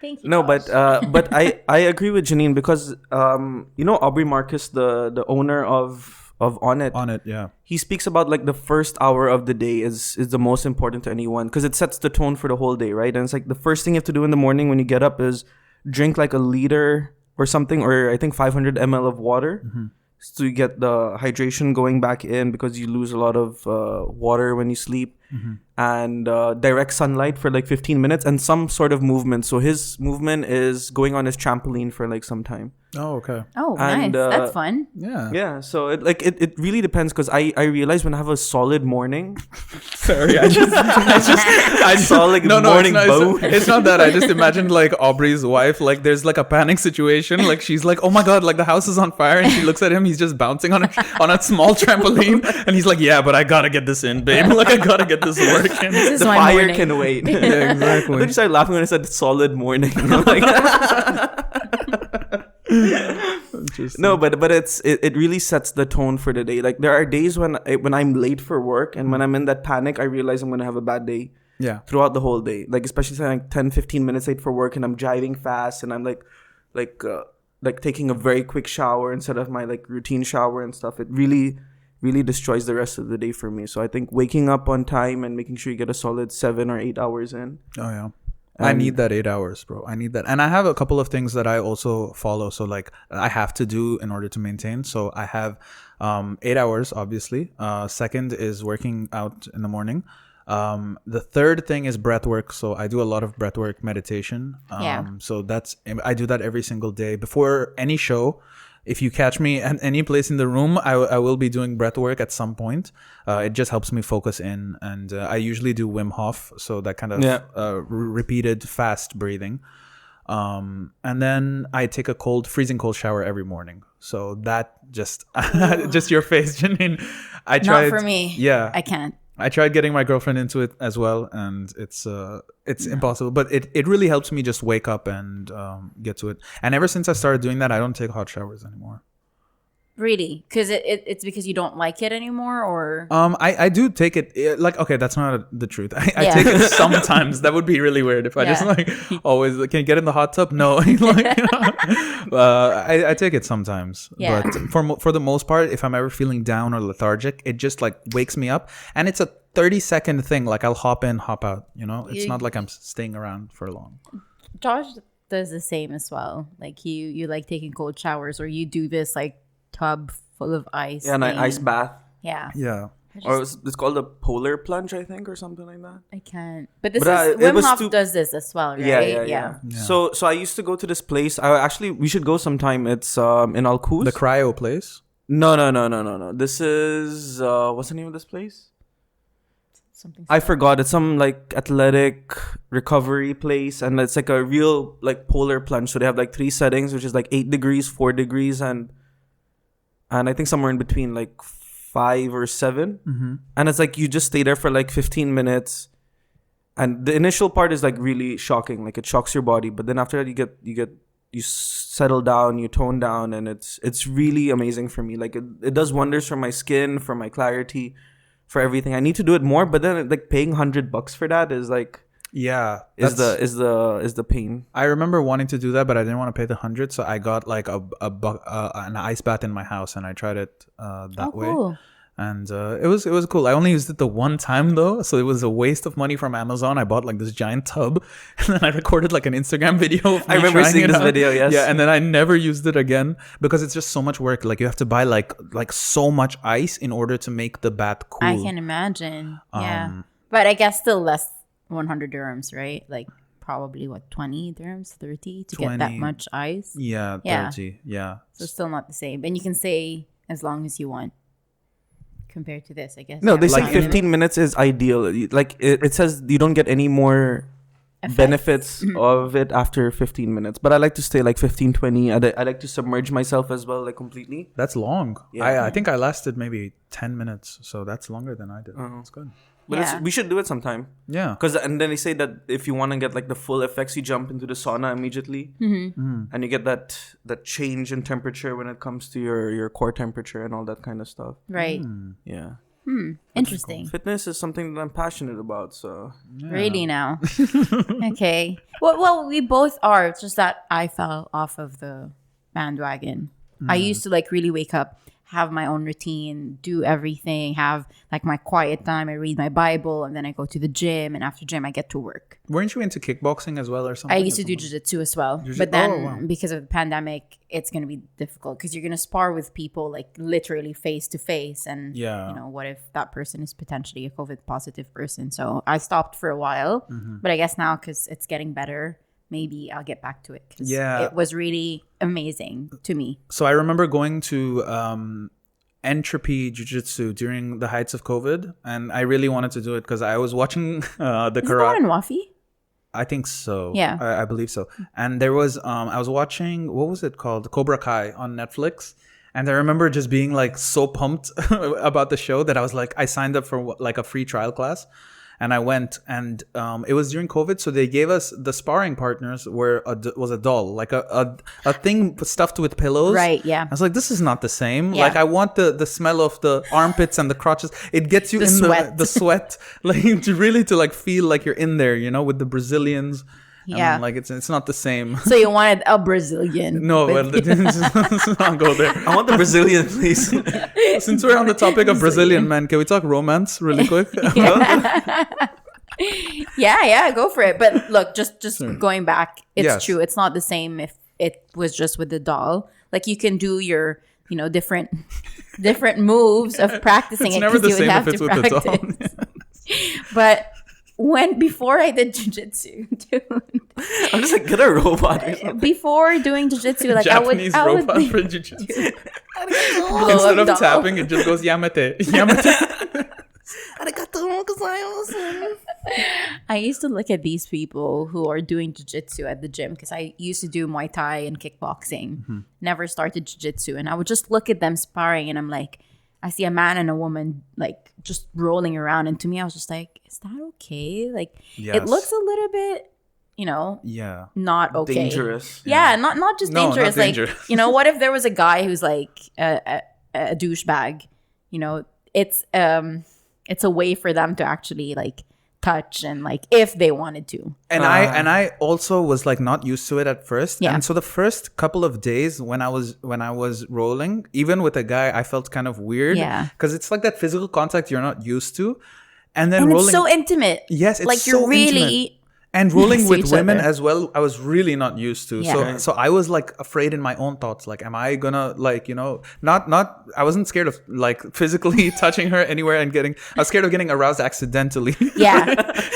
Thank you. no, Josh. but I agree with Janine because you know Aubrey Marcus, the owner of On It. On it, yeah. He speaks about like the first hour of the day is the most important to anyone because it sets the tone for the whole day, right? And it's like the first thing you have to do in the morning when you get up is drink like a liter or something, or I think 500 ml of water, so you get the hydration going back in because you lose a lot of water when you sleep, and direct sunlight for like 15 minutes and some sort of movement. So his movement is going on his trampoline for like some time. Oh, okay. Oh, and, nice. That's fun. Yeah. Yeah, so it really depends because I realize when I have a solid morning, Sorry, I solid no, morning it's bow. not, it's not that. I just imagined like Aubrey's wife, like there's like a panic situation. Like she's like, oh my God, like the house is on fire. And she looks at him. He's just bouncing on a small trampoline. And he's like, yeah, but I gotta get this in, babe. Like I gotta get this working. This is The my fire morning. can wait. Yeah, I thought exactly. you started laughing when I said solid morning. I'm like, no, but it really sets the tone for the day. Like there are days when I'm late for work and when I'm in that panic, I realize I'm gonna have a bad day Yeah. throughout the whole day. Like especially say like 10-15 minutes late for work and I'm driving fast and I'm like taking a very quick shower instead of my like routine shower and stuff. It really destroys the rest of the day for me. So I think waking up on time and making sure you get a solid 7 or 8 hours in. Oh yeah. I need that 8 hours, bro. I need that. And I have a couple of things that I also follow. So like I have to do in order to maintain. So I have 8 hours, obviously. Second is working out in the morning. The third thing is breath work. So I do a lot of breath work meditation. So I do that every single day before any show. If you catch me at any place in the room, I will be doing breath work at some point. It just helps me focus in. And I usually do Wim Hof. So that kind of repeated fast breathing. And then I take a freezing cold shower every morning. So that just your face, Janine. I tried. Not for me. Yeah. I can't. I tried getting my girlfriend into it as well, and it's impossible. But it really helps me just wake up and get to it. And ever since I started doing that, I don't take hot showers anymore. Really? Because it's because you don't like it anymore, or I do take it. Like, okay, that's not the truth. I Yeah. take it sometimes. That would be really weird if I just like always can you get in the hot tub. No, like, I take it sometimes. Yeah. But for the most part, if I'm ever feeling down or lethargic, it just like wakes me up, and it's a 30-second thing. Like I'll hop in, hop out. You know, it's not like I'm staying around for long. Josh does the same as well. Like you like taking cold showers, or you do this like tub full of ice. Yeah, and thing. ice bath. Yeah. Yeah. Or it's called a polar plunge, I think, or something like that. I can't. But this But, is it Wim was Hof does this as well, right? Yeah. So I used to go to this place. We should go sometime. It's in Alcuz. The cryo place. No. This is what's the name of this place? Something. I forgot. It's some like athletic recovery place, and it's like a real like polar plunge. So they have like 3 settings, which is like 8 degrees, 4 degrees, and I think somewhere in between like 5 or 7. Mm-hmm. And it's like you just stay there for like 15 minutes, and the initial part is like really shocking. Like it shocks your body, but then after that you settle down, you tone down, and it's really amazing for me. Like it does wonders for my skin, for my clarity, for everything. I need to do it more, but then like paying $100 for that is like is the pain. I remember wanting to do that, but I didn't want to pay the 100, so I got like an ice bath in my house, and I tried it that way. Cool. And it was cool. I only used it the one time though, so it was a waste of money from Amazon. I bought like this giant tub, and then I recorded like an Instagram video. Of me I remember trying seeing it this out. video. Yes. Yeah, and then I never used it again because it's just so much work. Like you have to buy like so much ice in order to make the bath cool. I can imagine. Yeah. But I guess still less 100 dirhams, right? Like probably 20 dirhams, 30 to get that 20. much ice. Yeah, Yeah. 30. Yeah. So still not the same. And you can say, as long as you want. Compared to this, I guess. No, they say Like 15 minutes is ideal. Like it says you don't get any more Effects. benefits of it after 15 minutes. But I like to stay like 15, 20. I like to submerge myself as well, like completely. That's long. Yeah. I think I lasted maybe 10 minutes, so that's longer than I did. That's good. But Yeah. we should do it sometime. Yeah. And then they say that if you want to get like the full effects, you jump into the sauna immediately, and you get that change in temperature when it comes to your core temperature and all that kind of stuff. Right. Yeah, Interesting. fitness is something that I'm passionate about. So Really now. Okay. Well, we both are. It's just that I fell off of the bandwagon. I used to like really wake up, have my own routine, do everything, have like my quiet time. I read my Bible, and then I go to the gym, and after gym I get to work. Weren't you into kickboxing as well or something? I used to do jiu-jitsu as well. But then because of the pandemic, it's going to be difficult because you're going to spar with people like literally face to face. And, Yeah. what if that person is potentially a COVID positive person? So I stopped for a while. But I guess now because it's getting better, maybe I'll get back to it. 'Cause Yeah. it was really amazing to me. So I remember going to Entropy Jiu-Jitsu during the heights of COVID, and I really wanted to do it because I was watching the Is that karate. in Wafi? I think so. Yeah. I believe so. And there was I was watching, what was it called? Cobra Kai on Netflix. And I remember just being like so pumped about the show that I was like, I signed up for like a free trial class. And I went, and it was during COVID, so they gave us the sparring partners was a doll, like a thing stuffed with pillows. Right, yeah. I was like, this is not the same. Yeah. Like, I want the smell of the armpits and the crotches. It gets you The in sweat. the sweat, like to like feel like you're in there, with the Brazilians. Yeah. And, like it's not the same. So you wanted a Brazilian. No, well, with- let's not go there. I want the Brazilian, please. Since we're on the topic of Brazilian men, can we talk romance really quick? Yeah, go for it. But look, just going back, it's Yes. true. It's not the same if it was just with the doll. Like you can do your, different moves of practicing It's it never because the you would same have if it's to with the doll. practice. But before I did jiu-jitsu, dude, I'm just like, get a robot or something. before doing jiu-jitsu, like Japanese I would robot for jiu-jitsu. blow Instead up of doll. tapping, it just goes yamete. Yamete. I used to look at these people who are doing jiu-jitsu at the gym because I used to do Muay Thai and kickboxing. Never started jiu-jitsu. And I would just look at them sparring and I'm like, I see a man and a woman like just rolling around. And to me, I was just like, is that okay? Like, Yes. it looks a little bit, Yeah. not okay. Dangerous. Yeah, not just No, not dangerous. Like, dangerous. what if there was a guy who's like a douchebag? It's a way for them to actually like touch and like if they wanted to. And I also was like not used to it at first. Yeah. And so the first couple of days when I was rolling, even with a guy, I felt kind of weird. Yeah. Because it's like that physical contact you're not used to. And then And rolling. it's so intimate. Yes, it's like so you're really intimate. And rolling next to with each women other. as well, I was really not used to. Yeah. So I was like afraid in my own thoughts. Like, am I gonna like, not I wasn't scared of like physically touching her anywhere and I was scared of getting aroused accidentally. Yeah.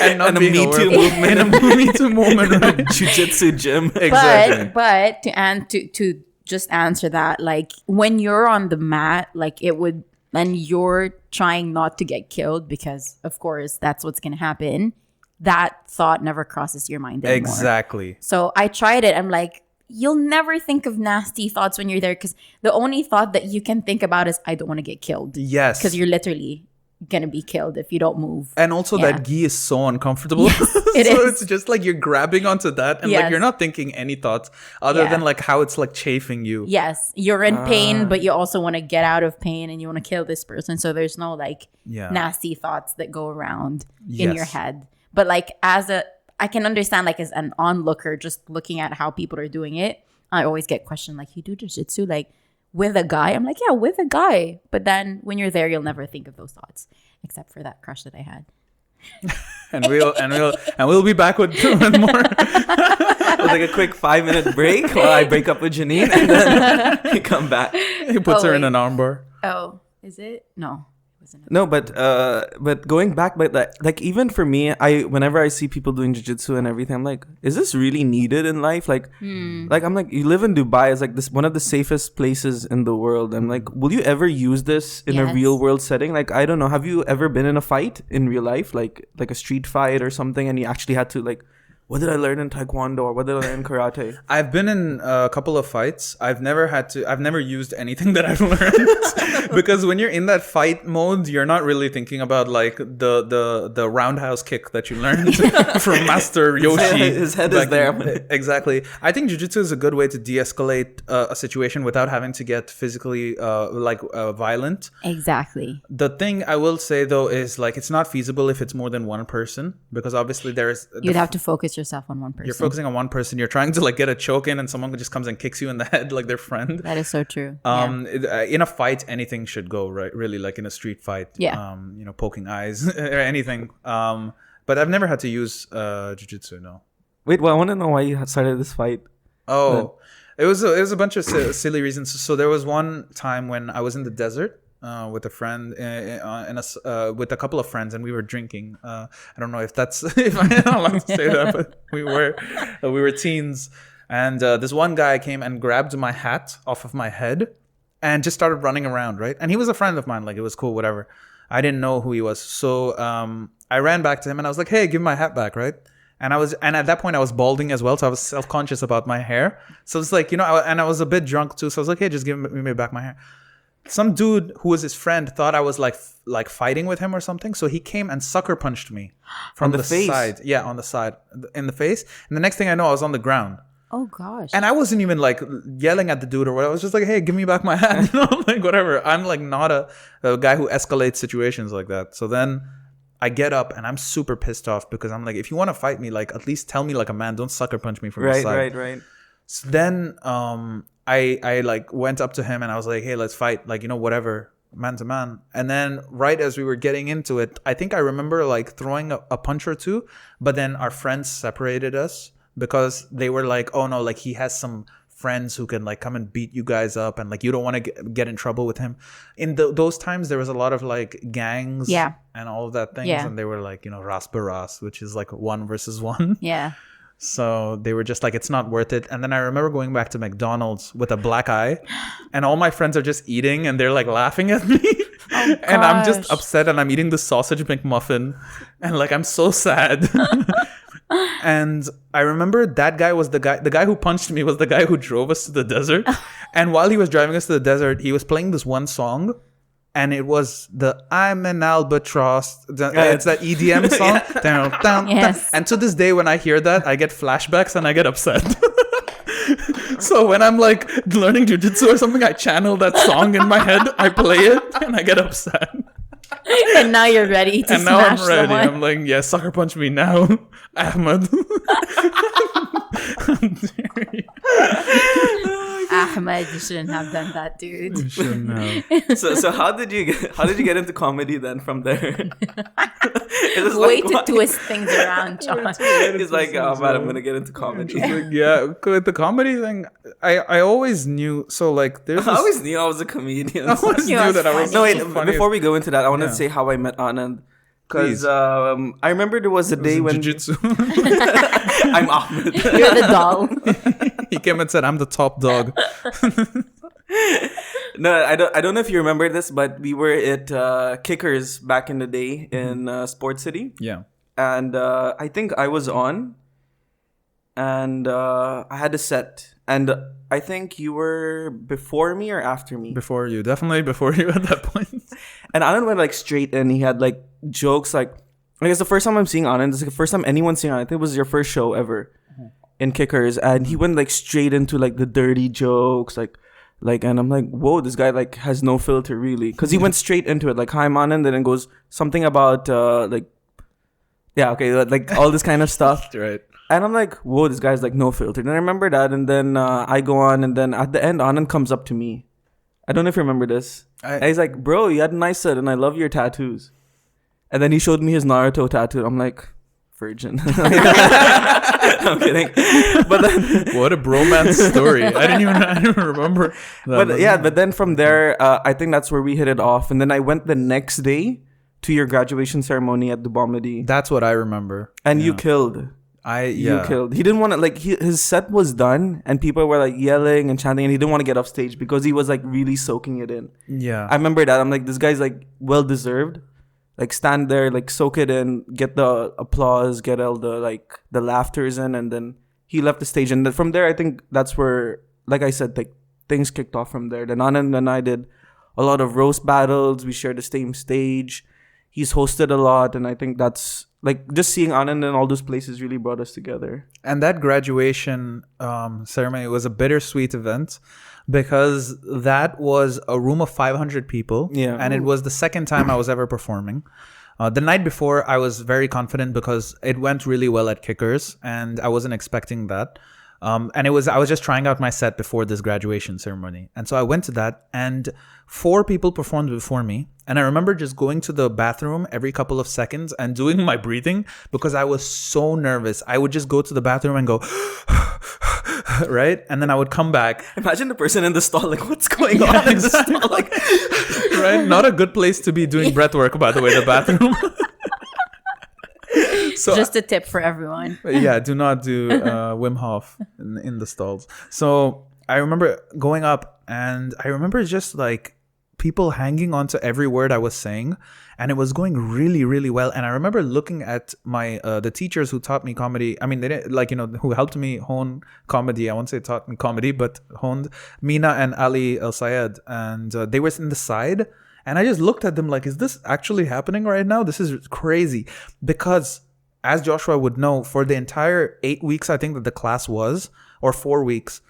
and not And a being Me aware Too of- movement. And a Me Too moment. Right? Jiu-jitsu gym. Exactly. But to just answer that, like when you're on the mat, like it would, and you're trying not to get killed because of course that's what's gonna happen. That thought never crosses your mind anymore. Exactly. So I tried it. I'm like, you'll never think of nasty thoughts when you're there because the only thought that you can think about is I don't want to get killed. Yes. Because you're literally gonna be killed if you don't move. And also Yeah. that gi is so uncomfortable. it so is. it's just like you're grabbing onto that and like Yes. you're not thinking any thoughts other Yeah. than like how it's like chafing you. Yes, you're in pain, but you also want to get out of pain and you want to kill this person. So there's no like Yeah. nasty thoughts that go around in your Yes. head. But like I can understand like as an onlooker, just looking at how people are doing it, I always get questioned like, you do jiu-jitsu like with a guy? I'm like, yeah, with a guy. But then when you're there, you'll never think of those thoughts, except for that crush that I had. And we'll be back with more. With like a quick 5-minute break while I break up with Janine and then we come back. He puts Oh, her in wait. an armbar. Oh, is it? No, it wasn't it? No, but going back, but like even for me, whenever I see people doing jiu-jitsu and everything, I'm like, is this really needed in life? Like I'm like, you live in Dubai, it's like this one of the safest places in the world. I'm like, will you ever use this in a real world setting? Like, I don't know, have you ever been in a fight in real life, like a street fight or something, and you actually had to like, what did I learn in Taekwondo or what did I learn in karate? I've been in a couple of fights. I've never used anything that I've learned because when you're in that fight mode, you're not really thinking about like the roundhouse kick that you learned from Master Yoshi. His head is there. Exactly. I think jiu-jitsu is a good way to de-escalate a situation without having to get physically violent. Exactly. The thing I will say though is like it's not feasible if it's more than one person because obviously you'd have to focus yourself on one person. You're focusing on one person. You're trying to like get a choke in, and someone just comes and kicks you in the head like their friend. That is so true. In a fight, anything should go right. Really, like in a street fight. Yeah. Poking eyes or anything. But I've never had to use jiu-jitsu. No. Wait, well, I want to know why you started this fight. Oh, it was a bunch of silly reasons. So there was one time when I was in the desert. With a friend with a couple of friends, and we were drinking. I don't know if I'm not allowed to say that, but we were teens, and this one guy came and grabbed my hat off of my head and just started running around, right? And he was a friend of mine, like it was cool, whatever. I didn't know who he was, so I ran back to him and I was like, "Hey, give me my hat back," right? And at that point I was balding as well, so I was self-conscious about my hair. So it's like, and I was a bit drunk too, so I was like, "Hey, just give me back my hair." Some dude who was his friend thought I was like fighting with him or something. So he came and sucker punched me from the face. Side. Yeah, on the side, in the face. And the next thing I know, I was on the ground. Oh, gosh. And I wasn't even like yelling at the dude or whatever. I was just like, hey, give me back my hat. Like whatever. I'm like not a guy who escalates situations like that. So then I get up and I'm super pissed off because I'm like, if you want to fight me, like at least tell me like a man. Don't sucker punch me from the side. Right. So then I like went up to him and I was like, hey, let's fight, like, whatever, man to man. And then right as we were getting into it, I think I remember like throwing a punch or two, but then our friends separated us because they were like, oh no, like he has some friends who can like come and beat you guys up and like you don't want to get in trouble with him. In those times there was a lot of like gangs and all of that things, and they were like, ras baras, which is like 1 versus 1. Yeah. So they were just like, it's not worth it. And then I remember going back to McDonald's with a black eye and all my friends are just eating and they're like laughing at me. Oh, and I'm just upset and I'm eating the sausage McMuffin and like I'm so sad. And I remember that guy was the guy who punched me was the guy who drove us to the desert. And while he was driving us to the desert, he was playing this one song. And it was the I'm an albatross. It's that EDM song. Yes. And to this day, when I hear that, I get flashbacks and I get upset. So when I'm like learning jiu-jitsu or something, I channel that song in my head. I play it and I get upset. And now you're ready to and now smash I'm ready. someone. I'm like, yeah, sucker punch me now, Ahmed. Ahmed, you shouldn't have done that, dude. You shouldn't have. So how did you get into comedy then from there? Way to twist things around, John. He's like, oh man, I'm gonna get into comedy. Yeah, with the comedy thing, I always knew. So like, there's. I always knew I was a comedian. I always knew that I was. No, wait. funny. Before we go into that, I want to say how I met Anand. Because I remember there was a day when jiu-jitsu. I'm Ahmed. You're the doll. He came and said, "I'm the top dog." No, I don't know if you remember this, but we were at Kickers back in the day in Sports City. Yeah. And I think I was on, and I had a set, and I think you were before me or after me. Before you, definitely before you at that point. And Anand went like straight in. He had like jokes like it's the first time I'm seeing Anand. It's like the first time anyone's seeing Anand. I think it was your first show ever in Kickers, and he went like straight into like the dirty jokes, like, and I'm like, whoa, this guy like has no filter really, because he went straight into it, like, hi, I'm Anand, and then goes something about like all this kind of stuff. Right. And I'm like, whoa, this guy's like no filter. And I remember that, and then I go on, and then at the end, Anand comes up to me. I don't know if you remember this. And he's like, bro, you had a nice set, and I love your tattoos. And then he showed me his Naruto tattoo. I'm like, virgin. I'm kidding. But then, What a bromance story. I didn't remember. but then from there, I think that's where we hit it off. And then I went the next day to your graduation ceremony at Dubomedy. That's what I remember. And you killed. You killed. He didn't want to, like, his set was done and people were like yelling and chanting and he didn't want to get off stage because he was like really soaking it in. Yeah. I remember that. I'm like, this guy's like well deserved. Like, stand there, like, soak it in, get the applause, get all the, like, the laughters in, and then he left the stage. And then from there, I think that's where, like I said, like, things kicked off from there. Then Anand and I did a lot of roast battles. We shared the same stage. He's hosted a lot, and I think that's, like, just seeing Anand in all those places really brought us together. And that graduation ceremony was a bittersweet event because that was a room of 500 people. Yeah. And it was the second time I was ever performing. The night before, I was very confident because it went really well at Kickers, and I wasn't expecting that. And I was just trying out my set before this graduation ceremony. And so I went to that, and 4 people performed before me. And I remember just going to the bathroom every couple of seconds and doing my breathing because I was so nervous. I would just go to the bathroom and go, right? And then I would come back. Imagine the person in the stall, like, what's going on in the stall? Like, right? Not a good place to be doing breath work, by the way, the bathroom. So, just a tip for everyone. Yeah, do not do Wim Hof in the stalls. So I remember going up, and I remember just like people hanging on to every word I was saying, and it was going really, really well. And I remember looking at my the teachers who taught me comedy. I mean, they didn't, like, who helped me hone comedy. I won't say taught me comedy, but honed Mina and Ali El Sayed, and they were in the side. And I just looked at them like, is this actually happening right now? This is crazy. Because as Joshua would know, for the entire 8 weeks, I think that the class was, or 4 weeks,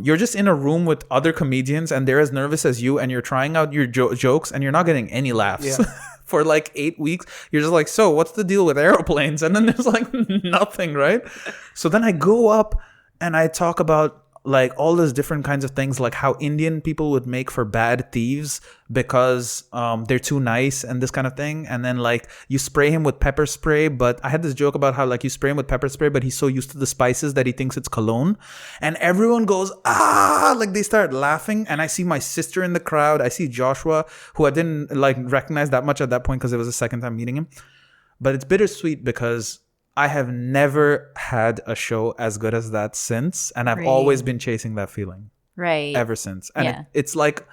you're just in a room with other comedians and they're as nervous as you, and you're trying out your jokes and you're not getting any laughs. Yeah. For like 8 weeks. You're just like, so what's the deal with airplanes? And then there's like nothing, right? So then I go up and I talk about like all those different kinds of things, like how Indian people would make for bad thieves because they're too nice and this kind of thing. And then like you spray him with pepper spray, but I had this joke about how like you spray him with pepper spray, but he's so used to the spices that he thinks it's cologne. And everyone goes, ah, like they start laughing. And I see my sister in the crowd. I see Joshua, who I didn't like recognize that much at that point because it was the second time meeting him. But it's bittersweet because I have never had a show as good as that since, and I've always been chasing that feeling, right, ever since. And it's like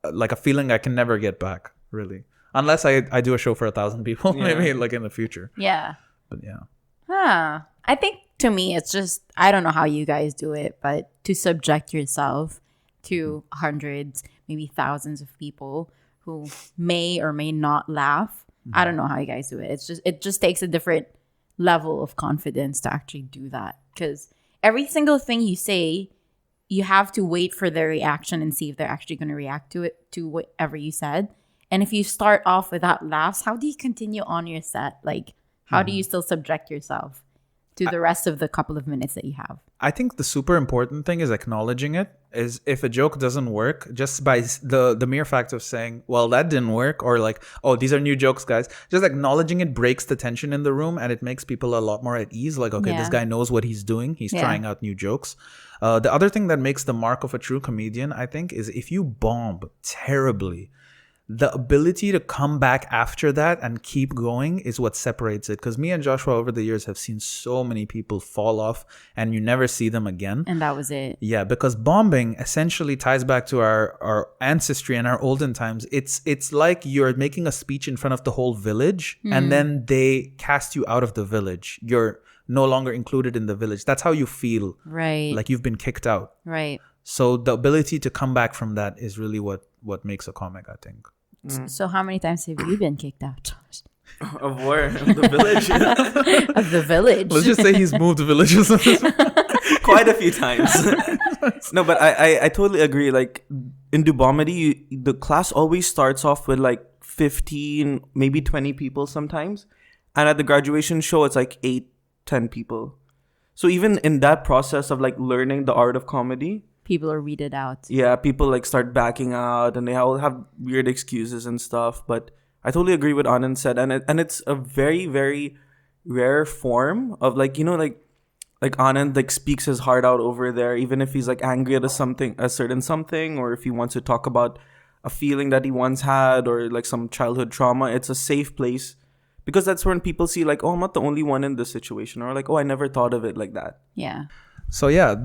a feeling I can never get back, really, unless I do a show for 1,000 people, maybe like in the future. Yeah, but yeah. I think to me, it's just, I don't know how you guys do it, but to subject yourself to hundreds, maybe thousands of people who may or may not laugh. I don't know how you guys do it. It just takes a different level of confidence to actually do that, because every single thing you say, you have to wait for their reaction and see if they're actually going to react to whatever you said. And if you start off without laughs, how do you continue on your set? Like, how do you still subject yourself to the rest of the couple of minutes that you have? I think the super important thing is acknowledging it. Is if a joke doesn't work, just by the mere fact of saying, well, that didn't work, or like, oh, these are new jokes, guys. Just acknowledging it breaks the tension in the room, and it makes people a lot more at ease. Like, okay, this guy knows what he's doing. He's trying out new jokes. The other thing that makes the mark of a true comedian, I think, is if you bomb terribly, the ability to come back after that and keep going is what separates it. Because me and Joshua over the years have seen so many people fall off and you never see them again. And that was it. Yeah, because bombing essentially ties back to our ancestry and our olden times. It's like you're making a speech in front of the whole village and then they cast you out of the village. You're no longer included in the village. That's how you feel. Right. Like you've been kicked out. Right. So the ability to come back from that is really what makes a comic, I think. So how many times have you been kicked out? Of where? Of the village? Of the village. Let's just say he's moved villages. Quite a few times. No, but I totally agree. Like in Dubomedy, the class always starts off with like 15, maybe 20 people sometimes. And at the graduation show, it's like 8, 10 people. So even in that process of like learning the art of comedy, people are weeded out. Yeah, people like start backing out and they all have weird excuses and stuff. But I totally agree with Anand said. And it's a very, very rare form of like, you know, like Anand like speaks his heart out over there, even if he's like angry at a certain something, or if he wants to talk about a feeling that he once had, or like some childhood trauma. It's a safe place because that's when people see like, oh, I'm not the only one in this situation, or like, oh, I never thought of it like that. Yeah. So yeah,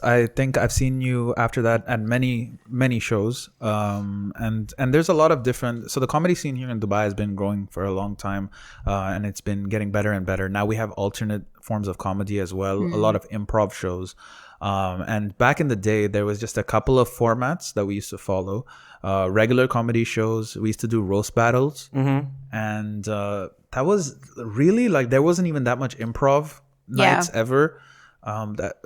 I think I've seen you after that at many shows, and there's a lot of different. So the comedy scene here in Dubai has been growing for a long time, and it's been getting better and better. Now we have alternate forms of comedy as well, a lot of improv shows, and back in the day there was just a couple of formats that we used to follow. Regular comedy shows, we used to do roast battles, and that was really like there wasn't even that much improv nights ever. That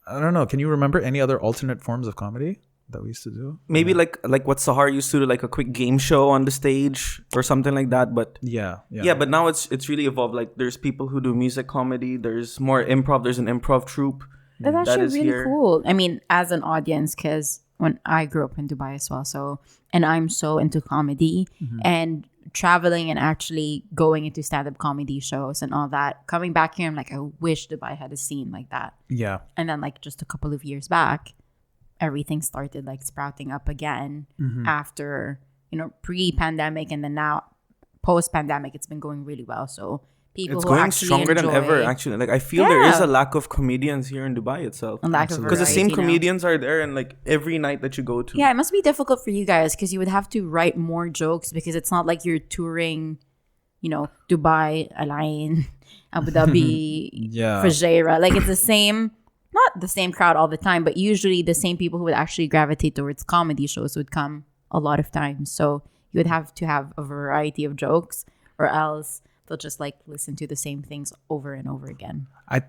I don't know. Can you remember any other alternate forms of comedy that we used to do? Maybe like what Sahar used to do, like a quick game show on the stage or something like that. But yeah. But now it's really evolved. Like there's people who do music comedy. There's more improv. There's an improv troupe. That's actually really cool. I mean, as an audience, because when I grew up in Dubai as well, and I'm so into comedy and traveling and actually going into stand-up comedy shows and all that. Coming back here, I'm like, I wish Dubai had a scene like that. Yeah. And then like just a couple of years back, everything started like sprouting up again after, you know, pre-pandemic, and then now post-pandemic, it's been going really well. So people it's who going actually stronger than enjoy, ever, actually. Like I feel there is a lack of comedians here in Dubai itself. a lack of Because the same variety now. comedians are there, and like every night that you go to. Yeah, it must be difficult for you guys because you would have to write more jokes because it's not like you're touring, you know, Dubai, Alain, Abu Dhabi, Fujairah. Like it's the same, not the same crowd all the time, but usually the same people who would actually gravitate towards comedy shows would come a lot of times. So you would have to have a variety of jokes, or else they'll just like listen to the same things over and over again. Do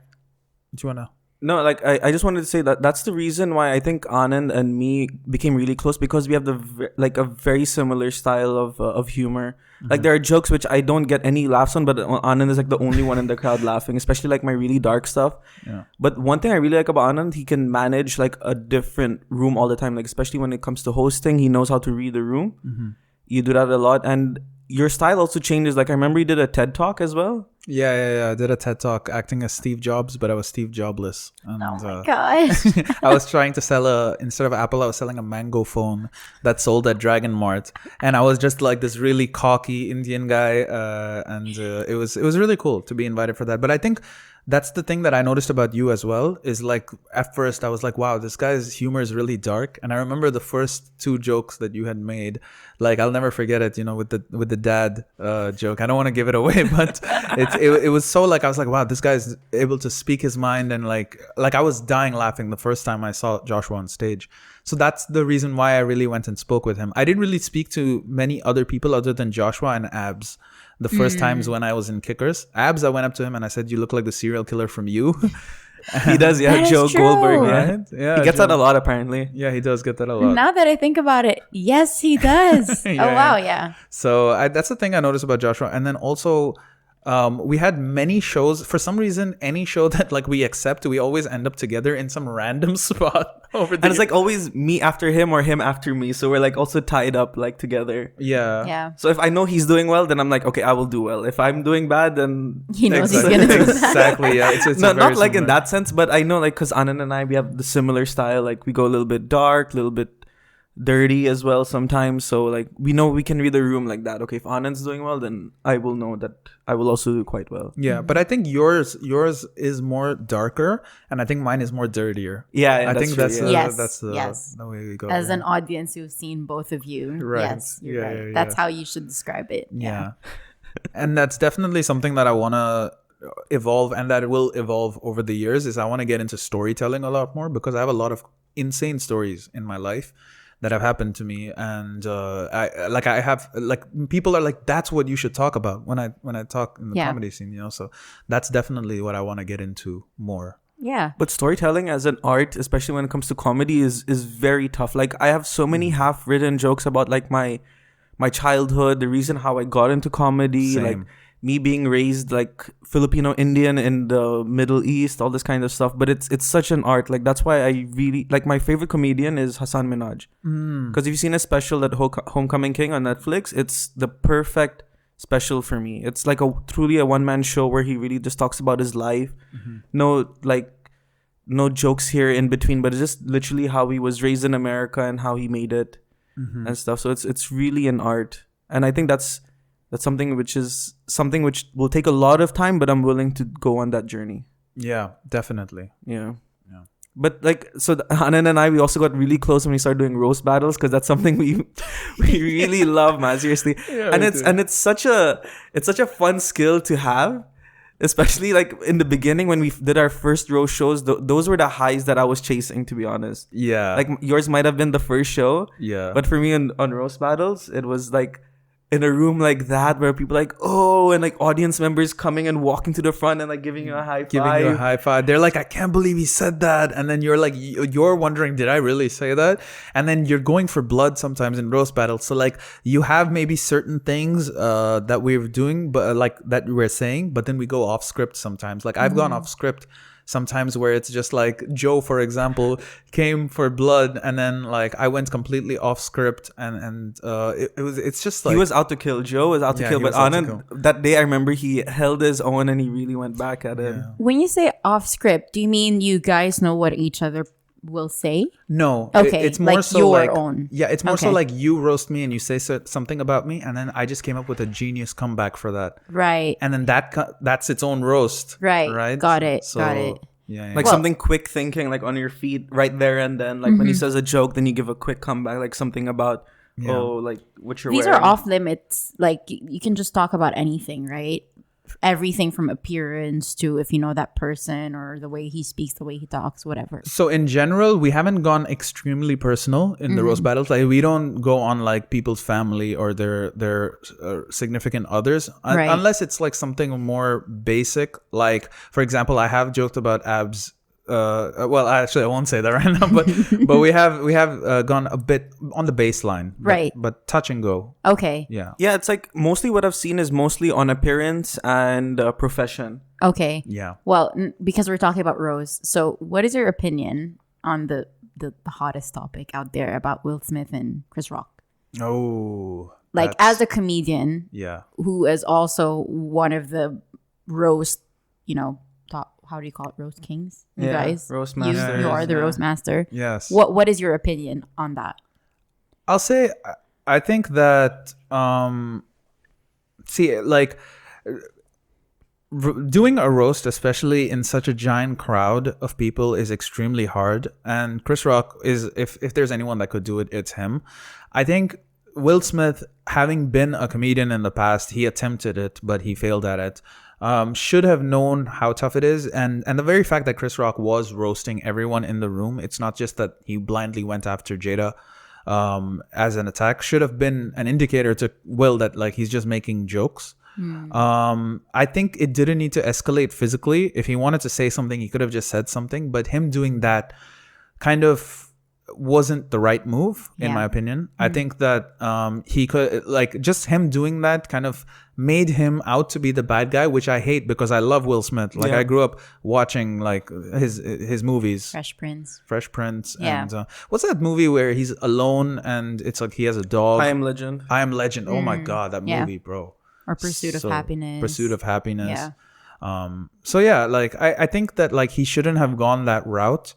you wanna? No, like I just wanted to say that that's the reason why I think Anand and me became really close, because we have a very similar style of humor. Like there are jokes which I don't get any laughs on, but Anand is like the only one in the crowd laughing, especially like my really dark stuff. Yeah. But one thing I really like about Anand, he can manage like a different room all the time. Like especially when it comes to hosting, he knows how to read the room. You do that a lot, and your style also changes. Like I remember you did a TED Talk as well. Yeah. I did a TED Talk acting as Steve Jobs, but I was Steve Jobless. And, Oh my gosh. I was trying to sell instead of Apple, I was selling a Mango phone that sold at Dragon Mart, and I was just like this really cocky Indian guy, and it was really cool to be invited for that. But I think that's the thing that I noticed about you as well, is like at first I was like, wow, this guy's humor is really dark. And I remember the first two jokes that you had made, like I'll never forget it, you know, with the dad joke. I don't want to give it away, but it was so like I was like, wow, this guy's able to speak his mind, and like I was dying laughing the first time I saw Joshua on stage. So that's the reason why I really went and spoke with him. I didn't really speak to many other people other than Joshua and Abs. The first times when I was in Kickers, Abs, I went up to him and I said, "You look like the serial killer from You." He does, yeah. That Joe is true. Goldberg, yeah. Right? Yeah, He gets Joe- that a lot, apparently. Yeah, he does get that a lot. Now that I think about it, yes, he does. Yeah, oh, wow, yeah. So that's the thing I noticed about Joshua. And then also, we had many shows. For some reason, any show that like we accept, we always end up together in some random spot over there. And it's like always me after him or him after me. So we're like also tied up like together. yeah. Yeah. So if I know he's doing well, then I'm like, okay, I will do well. If I'm doing bad, then He knows Exactly. he's going to do that. Exactly. Yeah. It's no, a very not like in similar- that sense, but I know like because Anand and I, we have the similar style. Like we go a little bit dark, a little bit dirty as well sometimes. So like we know we can read the room like that. Okay, if Anand's doing well, then I will know that I will also do quite well. Yeah, but I think yours is more darker, and I think mine is more dirtier. Yeah, I think true, that's yeah. Yes, that's yes. the way we go. As yeah. an audience who's seen both of you, Right. yes, you're Yeah, right. yeah, That's yeah. how you should describe it. Yeah. And that's definitely something that I want to evolve, and that will evolve over the years, is I want to get into storytelling a lot more, because I have a lot of insane stories in my life that have happened to me, and I have people are like, that's what you should talk about when I talk in the Yeah. comedy scene, you know. So that's definitely what I want to get into more. Yeah. But storytelling as an art, especially when it comes to comedy, is very tough. Like I have so many half-written jokes about like my childhood, the reason how I got into comedy, Same. like me being raised like Filipino Indian in the Middle East, all this kind of stuff. But it's such an art. Like that's why I really like, my favorite comedian is Hassan Minhaj. Because if you've seen a special at Homecoming King on Netflix, it's the perfect special for me. It's like truly a one-man show where he really just talks about his life. No jokes here in between, but it's just literally how he was raised in America and how he made it and stuff. So it's really an art, and I think that's something which will take a lot of time, but I'm willing to go on that journey. Yeah, definitely. Yeah. But so Anand and I, we also got really close when we started doing roast battles, because that's something we really love, man. Seriously, Yeah, and it's such a fun skill to have, especially like in the beginning when we did our first roast shows. Those were the highs that I was chasing, to be honest. Yeah. Like yours might have been the first show. Yeah. But for me on roast battles, it was like in a room like that where people like, oh, and like audience members coming and walking to the front and like giving you a high five. Giving you a high five. They're like, I can't believe he said that. And then you're like, you're wondering, did I really say that? And then you're going for blood sometimes in roast battles. So like you have maybe certain things that we're doing, but like that we're saying, but then we go off script sometimes. Like I've gone off script sometimes, where it's just like Joe, for example, came for blood, and then like I went completely off script, and it's just like he was out to kill. Joe was out to kill, but Anand, that day I remember he held his own and he really went back at it. When you say off script, do you mean you guys know what each other will say? No. Okay, it's more like so your like own. Yeah, it's more so Okay. like you roast me and you say something about me, and then I just came up with a genius comeback for that. Right. And then that's its own roast. Right. Got it. Got it. Yeah. Like something quick thinking, like on your feet right there and then. Like when he says a joke, then you give a quick comeback, like something about, like what you're These wearing. are off limits. Like you can just talk about anything, right? Everything from appearance to if you know that person or the way he speaks, the way he talks, whatever. So in general, we haven't gone extremely personal in the roast battles. Like we don't go on like people's family or their significant others, Right. unless it's like something more basic. Like for example, I have joked about abs. Well, actually, I won't say that right now, but we have gone a bit on the baseline, Right. But touch and go. Okay. Yeah. Yeah, it's like mostly what I've seen is mostly on appearance and profession. Okay. Yeah. Well, because we're talking about Rose, so what is your opinion on the hottest topic out there about Will Smith and Chris Rock? Oh. Like that's- as a comedian Yeah. who is also one of the roast, top, how do you call it, roast kings? You Yeah, guys, roast you masters, are the yeah. roast master. Yes. What is your opinion on that? I'll say I think that doing a roast, especially in such a giant crowd of people, is extremely hard. And Chris Rock is, if there's anyone that could do it, it's him. I think Will Smith, having been a comedian in the past, he attempted it, but he failed at it. Should have known how tough it is, and the very fact that Chris Rock was roasting everyone in the room, it's not just that he blindly went after Jada as an attack, should have been an indicator to Will that like he's just making jokes. I think it didn't need to escalate physically. If he wanted to say something, he could have just said something, but him doing that kind of wasn't the right move in my opinion. I think that he could, like, just him doing that kind of made him out to be the bad guy, which I hate because I love Will Smith. Like I grew up watching like his movies, Fresh Prince. Yeah. And what's that movie where he's alone and it's like he has a dog? I Am Legend. Oh my god, that movie, bro. Or Pursuit of Happiness. Pursuit of Happiness. Yeah. So yeah, like I think that like he shouldn't have gone that route.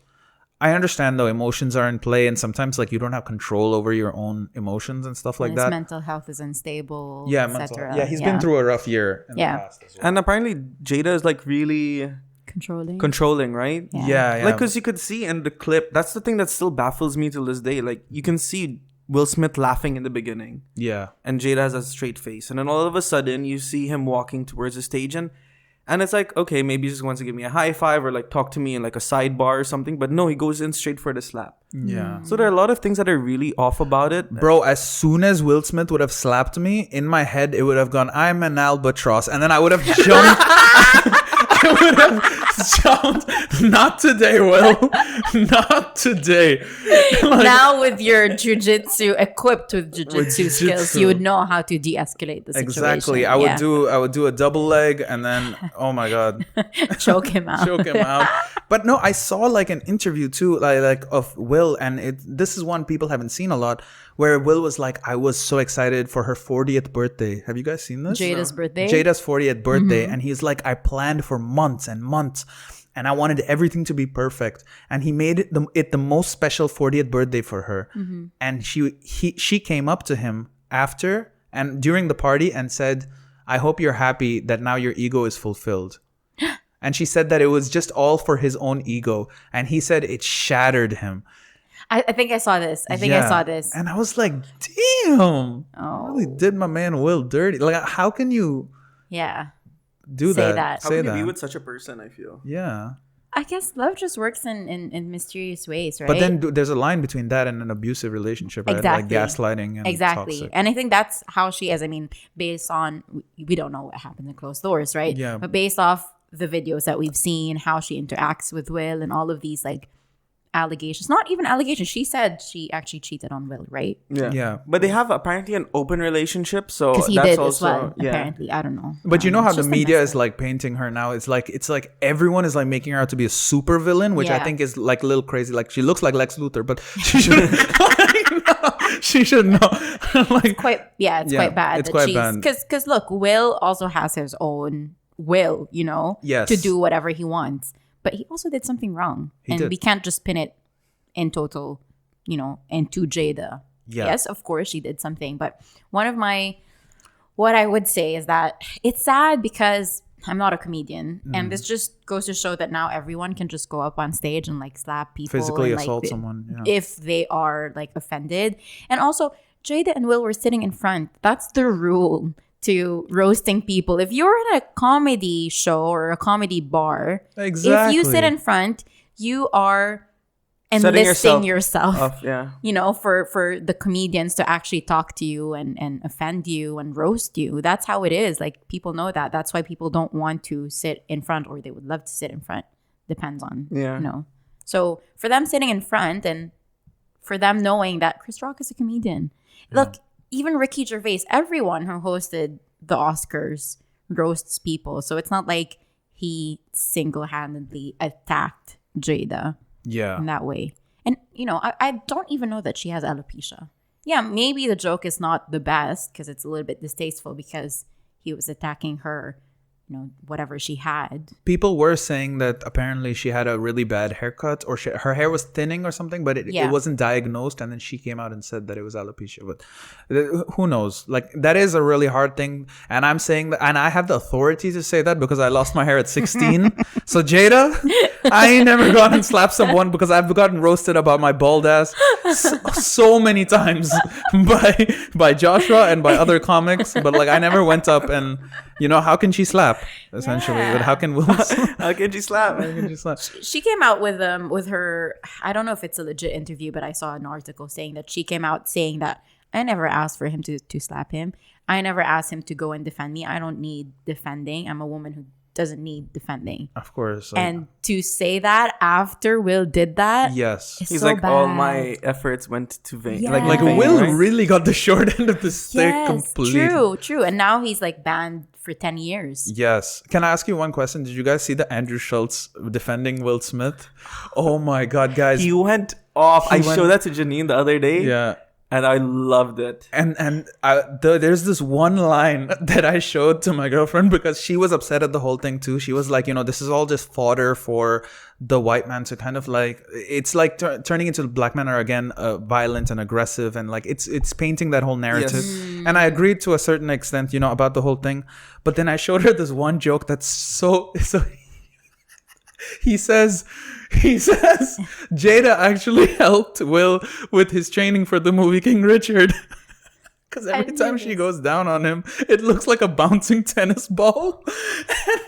I understand though, emotions are in play, and sometimes like you don't have control over your own emotions and stuff like His that. mental health is unstable. Yeah, etc. he's been through a rough year in the past as well. And apparently Jada is like really controlling, right? Yeah. Like, because you could see in the clip, that's the thing that still baffles me till this day. Like, you can see Will Smith laughing in the beginning. Yeah. And Jada has a straight face. And then all of a sudden, you see him walking towards the stage. And it's like, okay, maybe he just wants to give me a high five or like talk to me in like a sidebar or something. But no, he goes in straight for the slap. Yeah. So there are a lot of things that are really off about it. Bro, as soon as Will Smith would have slapped me, in my head it would have gone, I'm an albatross. And then I would have jumped. I would have jumped. Not today, Will. Not today. Like, now with your jujitsu, equipped with jujitsu skills, you would know how to de-escalate the situation. exactly. I would do a double leg and then, oh my God. choke him out. But no, I saw like an interview too, like of Will, and this is one people haven't seen a lot, where Will was like, I was so excited for her 40th birthday. Have you guys seen this? Jada's birthday? Jada's 40th birthday. And he's like, I planned for months and months and I wanted everything to be perfect. And he made it the most special 40th birthday for her. And she came up to him after and during the party and said, I hope you're happy that now your ego is fulfilled. And she said that it was just all for his own ego. And he said it shattered him. I think I saw this. I saw this. And I was like, damn. Oh. Really did my man Will dirty. Like, how can you do Say that? that. How can you be with such a person, I feel? Yeah. I guess love just works in mysterious ways, right? But then there's a line between that and an abusive relationship, right? Exactly. Like gaslighting and toxic. And I think that's how she is. I mean, based on, we don't know what happened in closed doors, right? Yeah. But based off the videos that we've seen, how she interacts with Will and all of these like allegations, not even allegations. She said she actually cheated on Will, right? Yeah. But they have apparently an open relationship, so Because he that's did also, as well, yeah. apparently. I don't know. But you know how It's the just a media mess is up. like painting her now. It's like everyone is like making her out to be a super villain, which I Yeah. think is like a little crazy. Like she looks like Lex Luthor, but she should she should know. Like It's quite bad. It's quite bad. Because look, Will also has his own will, you know, Yes. to do whatever he wants. But he also did something wrong. He and did. we can't just pin it in total, you know, into Jada. Yeah. Yes, of course she did something. But what I would say is that it's sad because I'm not a comedian. And this just goes to show that now everyone can just go up on stage and like slap people. physically and, like, assault someone. Yeah. if they are like offended. And also, Jada and Will were sitting in front. That's the rule to roasting people. If you're in a comedy show or a comedy bar, Exactly. if you sit in front, you are Setting enlisting yourself, Off, yeah. you know, for the comedians to actually talk to you and offend you and roast you. That's how it is. Like, people know that. That's why people don't want to sit in front, or they would love to sit in front. Depends on, Yeah. you know. So for them sitting in front and for them knowing that Chris Rock is a comedian. Look, even Ricky Gervais, everyone who hosted the Oscars roasts people. So it's not like he single-handedly attacked Jada Yeah. in that way. And, you know, I don't even know that she has alopecia. Yeah, maybe the joke is not the best because it's a little bit distasteful because he was attacking her, you know, whatever she had. People were saying that apparently she had a really bad haircut, or her hair was thinning or something, but it wasn't diagnosed. And then she came out and said that it was alopecia. But who knows? Like, that is a really hard thing. And I'm saying that, and I have the authority to say that because I lost my hair at 16. So Jada, I ain't never gone and slapped someone because I've gotten roasted about my bald ass so many times by Joshua and by other comics. But like, I never went up and, you know, how can she slap? Essentially, Yeah. but how can Will? How can you slap? How can she slap? She came out with her, I don't know if it's a legit interview, but I saw an article saying that she came out saying that I never asked for him to slap him. I never asked him to go and defend me. I don't need defending. I'm a woman who doesn't need defending. Of course. And to say that after Will did that, yes, is He's so like, bad. all my efforts went to vain. Yeah. Like like vain, Will right? really got the short end of the stick Yes, completely. true. And now he's like banned for 10 years. Yes. Can I ask you one question? Did you guys see the Andrew Schultz defending Will Smith? Oh my God, guys. He went off. I went- showed that to Janine the other day. Yeah. And I loved it. And there's this one line that I showed to my girlfriend because she was upset at the whole thing too. She was like, you know, this is all just fodder for the white man to kind of like, it's like turning into black men are again violent and aggressive, and like it's painting that whole narrative. Yes. And I agreed to a certain extent, you know, about the whole thing. But then I showed her this one joke that's so he says Jada actually helped Will with his training for the movie King Richard. Because every time she goes down on him, it looks like a bouncing tennis ball.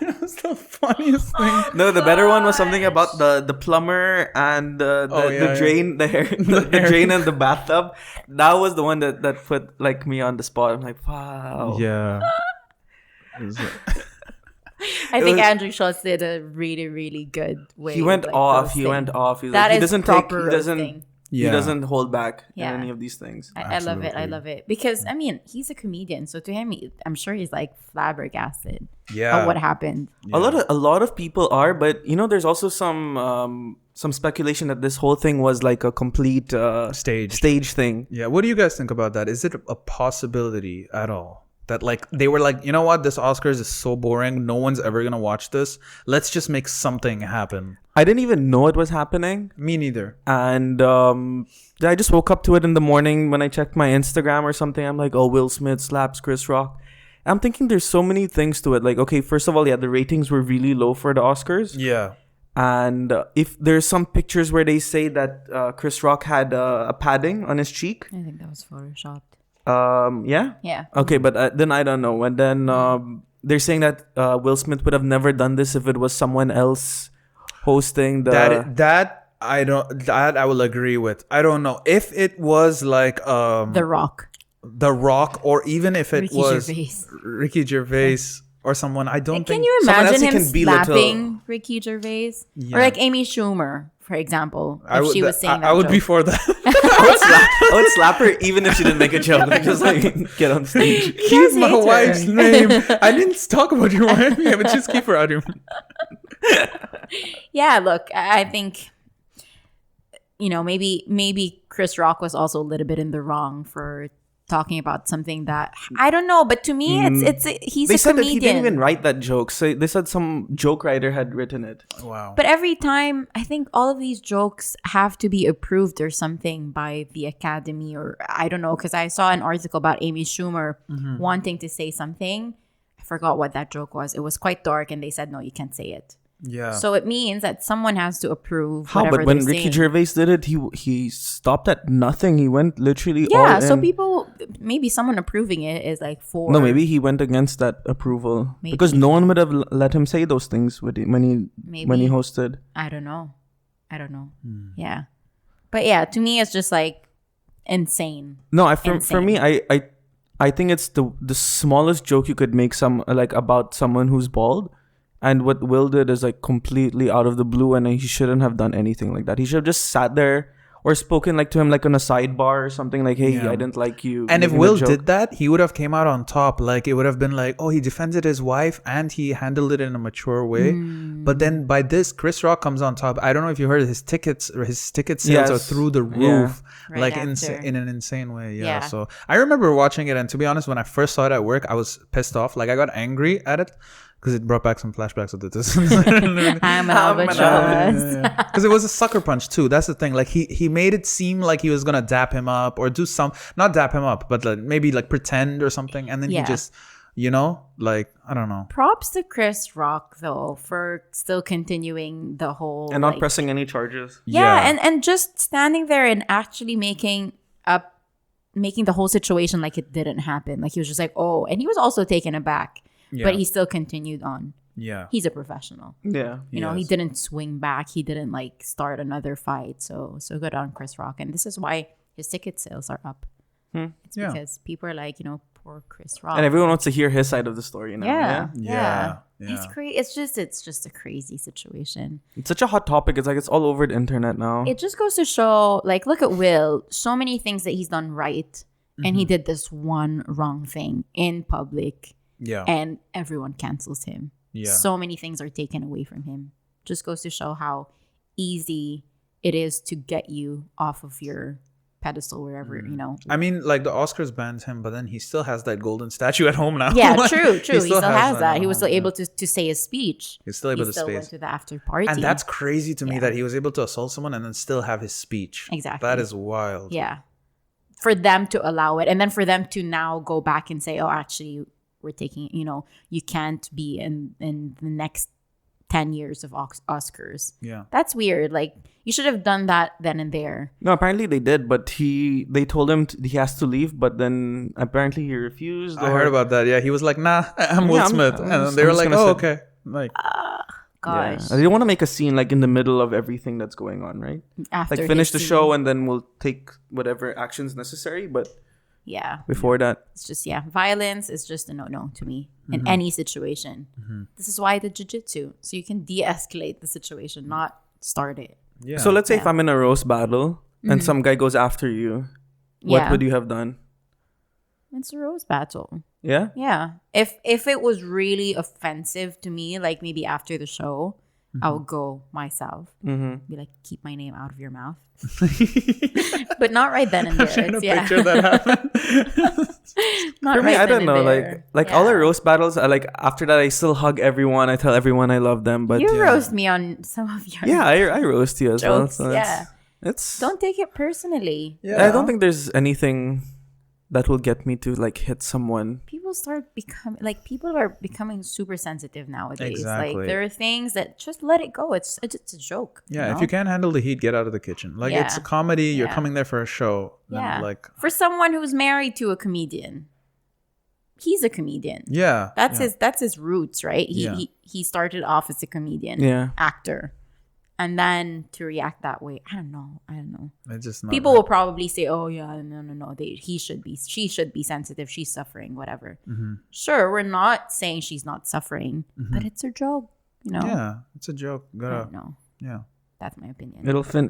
And it was the funniest thing. No, the better one was something about the plumber and the drain, the hair, the drain and the bathtub. That was the one that put like me on the spot. I'm like, wow. Yeah. I think Andrew Schultz did a really, really good way. He went of, like, off. roasting. He went off. He's That like, he is doesn't proper take. roasting. He doesn't hold back Yeah. in any of these things. I love it. I Absolutely. love it. Because, I mean, he's a comedian. So to him, I'm sure he's like flabbergasted Yeah. at what happened. A lot of people are, but you know, there's also some some speculation that this whole thing was like a complete stage thing. Yeah. What do you guys think about that? Is it a possibility at all that like they were like, you know what, this Oscars is so boring, no one's ever gonna watch this. Let's just make something happen. I didn't even know it was happening. Me neither. And I just woke up to it in the morning when I checked my Instagram or something. I'm like, oh, Will Smith slaps Chris Rock. I'm thinking there's so many things to it. Like, okay, first of all, yeah, the ratings were really low for the Oscars. Yeah. And if there's some pictures where they say that Chris Rock had a padding on his cheek. I think that was photoshopped. Yeah? Yeah. Okay, but then I don't know. And then they're saying that Will Smith would have never done this if it was someone else hosting the... That I will agree with. I don't know. If it was like... The Rock. The Rock, or even if it was Ricky Gervais or someone, I don't think... Can you imagine him slapping belittle. Ricky Gervais? Yeah. Or like Amy Schumer, for example, if she was saying that I would joke. be for that. I would slap her even if she didn't make a joke. Like, just like get on stage. Keep my wife's name. I didn't talk about your wife, yeah, but just keep her out of your... Yeah, look, I think, you know, maybe Chris Rock was also a little bit in the wrong for talking about something that I don't know, but to me, he's They a said comedian. that he didn't even write that joke. So they said some joke writer had written it. Wow. But every time, I think all of these jokes have to be approved or something by the Academy, or I don't know, because I saw an article about Amy Schumer wanting to say something. I forgot what that joke was. It was quite dark, and they said, no, you can't say it. Yeah. So it means that someone has to approve How? whatever But when they're Ricky saying. Gervais did it, he stopped at nothing. He went literally all Yeah, in. so people, maybe someone approving it is like for... No, maybe he went against that approval Maybe. because no one would have let him say those things when he hosted. I don't know. Yeah. But yeah, to me, it's just like insane. No, for me, I think it's the smallest joke you could make about someone who's bald. And what Will did is like completely out of the blue, and he shouldn't have done anything like that. He should have just sat there or spoken like to him like on a sidebar or something like, "Hey, I didn't like you." And if making a Will joke. did that, he would have came out on top. Like it would have been like, oh, he defended his wife and he handled it in a mature way. But then by this, Chris Rock comes on top. I don't know if you heard his ticket sales are through the roof, Right like after. in an insane way. Yeah. Yeah. So I remember watching it, and to be honest, when I first saw it at work, I was pissed off. Like I got angry at it. Because it brought back some flashbacks of the distance. I'm an albatross. Because it was a sucker punch too. That's the thing. Like he made it seem like he was gonna dap him up or do not dap him up, but like maybe like pretend or something, and then he just, like I don't know. Props to Chris Rock though for still continuing the whole and not pressing any charges. Yeah, and just standing there and actually making the whole situation like it didn't happen. Like he was just like, oh, and he was also taken aback. Yeah. But he still continued on. Yeah. He's a professional. Yeah. You know, he didn't swing back. He didn't like start another fight. So good on Chris Rock. And this is why his ticket sales are up. It's because people are like, poor Chris Rock. And everyone wants to hear his side of the story now. Yeah. It's crazy. It's just a crazy situation. It's such a hot topic. It's like it's all over the internet now. It just goes to show, like, look at Will. So many things that he's done right. And he did this one wrong thing in public. Yeah. And everyone cancels him. Yeah. So many things are taken away from him. Just goes to show how easy it is to get you off of your pedestal wherever, I mean, like the Oscars banned him, but then he still has that golden statue at home now. Yeah, Like, true. He still has that. He was still at home, able to say his speech. He's still able to still speak. went to the after party. And that's crazy to me that he was able to assault someone and then still have his speech. Exactly. That is wild. Yeah. For them to allow it. And then for them to now go back and say, oh, actually, we're taking, you can't be in the next 10 years of Oscars. Yeah. That's weird. Like, you should have done that then and there. No, apparently they did, but they told him he has to leave, but then apparently he refused. I heard about that. Yeah, he was like, nah, I'm Will Smith. And they were like, oh, okay. Like, Gosh. Yeah. They want to make a scene like in the middle of everything that's going on, right? After like finish the his show scene. and then we'll take whatever actions necessary, but Yeah. before that. It's just, violence is just a no-no to me in any situation. This is why the jiu-jitsu. So you can de-escalate the situation, not start it. yeah. So let's say if I'm in a roast battle and some guy goes after you, what would you have done? It's a rose battle. Yeah? Yeah. If it was really offensive to me, like maybe after the show, I'll go myself. Mm-hmm. Be like, keep my name out of your mouth. But not right then and I'm there. trying to It's- picture that happen. Not For me, right I then don't and know. there. Like Yeah. all the roast battles, I like after that I still hug everyone. I tell everyone I love them. But You yeah. roast me on some of your yeah, I roast you as well. jokes. So Yeah. it's Don't take it personally. Yeah. I don't think there's anything that will get me to like hit someone. People are becoming super sensitive nowadays. Exactly. Like there are things that just let it go. It's a joke. Yeah, you if know? you can't handle the heat, get out of the kitchen. Like it's a Yeah. comedy. You're Yeah. coming there for a show. Then, Yeah. like For someone who's married to a comedian, he's a comedian. yeah. That's yeah. his roots, right? Yeah. He started off as a comedian, Yeah. actor, and then to react that way, I don't know. It's just not People right. will probably say, "Oh yeah, no. She should be sensitive. She's suffering, whatever." Mm-hmm. Sure, we're not saying she's not suffering, but it's a joke, you know. Yeah, it's a joke. I Gotta, don't know. yeah. That's my opinion.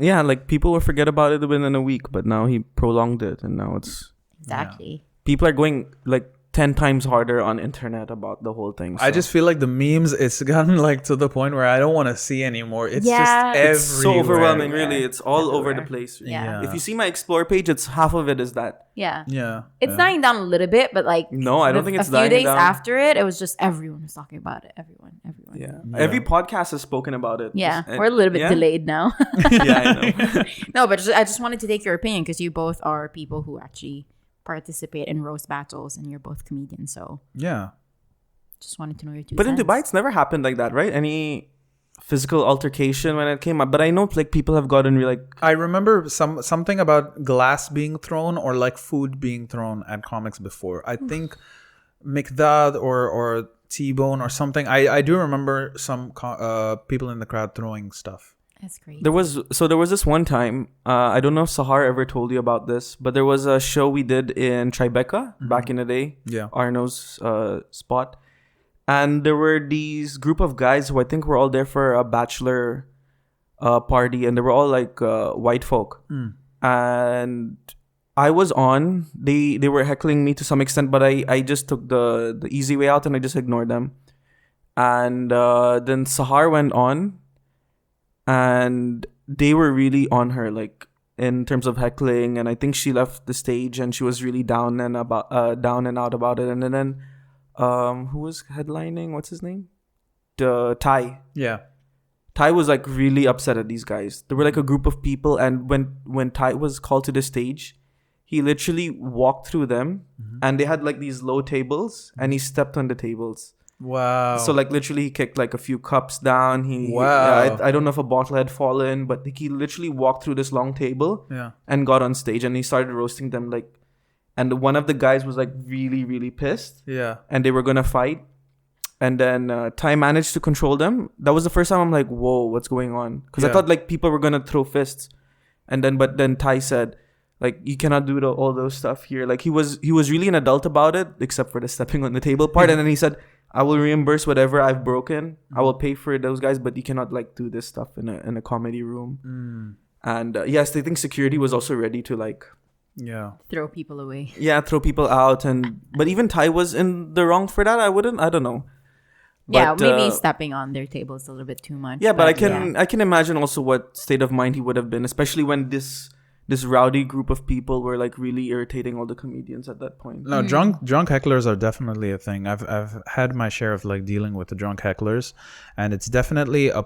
Yeah, like people will forget about it within a week, but now he prolonged it, and now it's Exactly. people are going like 10 times harder on internet about the whole thing. I so. just feel like the memes, it's gotten like to the point where I don't want to see anymore. It's Yeah. just everywhere. it's so overwhelming, Everywhere. really. It's all over the Everywhere. place. Yeah. If you see my explore page, it's half of it is that. Yeah. Yeah. It's dying down a little bit, but like No, I don't think it's a few dying days down. after it was just everyone was talking about it. Everyone. Yeah. Yeah. Every podcast has spoken about it. Yeah, And- we're a little bit yeah? delayed now. Yeah, I know. No, but I just wanted to take your opinion because you both are people who actually participate in roast battles, and you're both comedians. So Yeah. just wanted to know your two. But in cents. Dubai, it's never happened like that, right? Any physical altercation when it came up. But I know like people have gotten really like I remember something about glass being thrown or like food being thrown at comics before. I think Mikdad or T-Bone or something. I do remember some people in the crowd throwing stuff. That's great. there was this one time. I don't know if Sahar ever told you about this, but there was a show we did in Tribeca back in the day. Yeah. Arno's spot. And there were these group of guys who I think were all there for a bachelor party, and they were all like white folk. And I was on. They were heckling me to some extent, but I just took the easy way out and I just ignored them. And then Sahar went on, and they were really on her, like in terms of heckling. And I think she left the stage and she was really down and out about it. And then who was headlining? What's his name? Ty. Yeah. Ty was like really upset at these guys. There were like a group of people, and when Ty was called to the stage, he literally walked through them, and they had like these low tables, and he stepped on the tables. Wow. So like literally he kicked like a few cups down. Wow. I don't know if a bottle had fallen, but he literally walked through this long table yeah. and got on stage, and he started roasting them like. And one of the guys was like really, really pissed, Yeah. and they were gonna fight. And then Ty managed to control them. That was the first time I'm like, whoa, what's going on? Because I Yeah. thought like people were gonna throw fists, but then Ty said, like, you cannot do all those stuff here. Like he was really an adult about it, except for the stepping on the table part. And then he said, I will reimburse whatever I've broken. I will pay for those guys, but you cannot like do this stuff in a comedy room. And yes, I think security was also ready to like. Yeah. Throw people away. Yeah, throw people out, but even Ty was in the wrong for that. I don't know. Yeah, But, maybe stepping on their table is a little bit too much. Yeah, but yeah. I can imagine also what state of mind he would have been, especially when this rowdy group of people were like really irritating all the comedians at that point. No, drunk hecklers are definitely a thing. I've had my share of like dealing with the drunk hecklers, and it's definitely a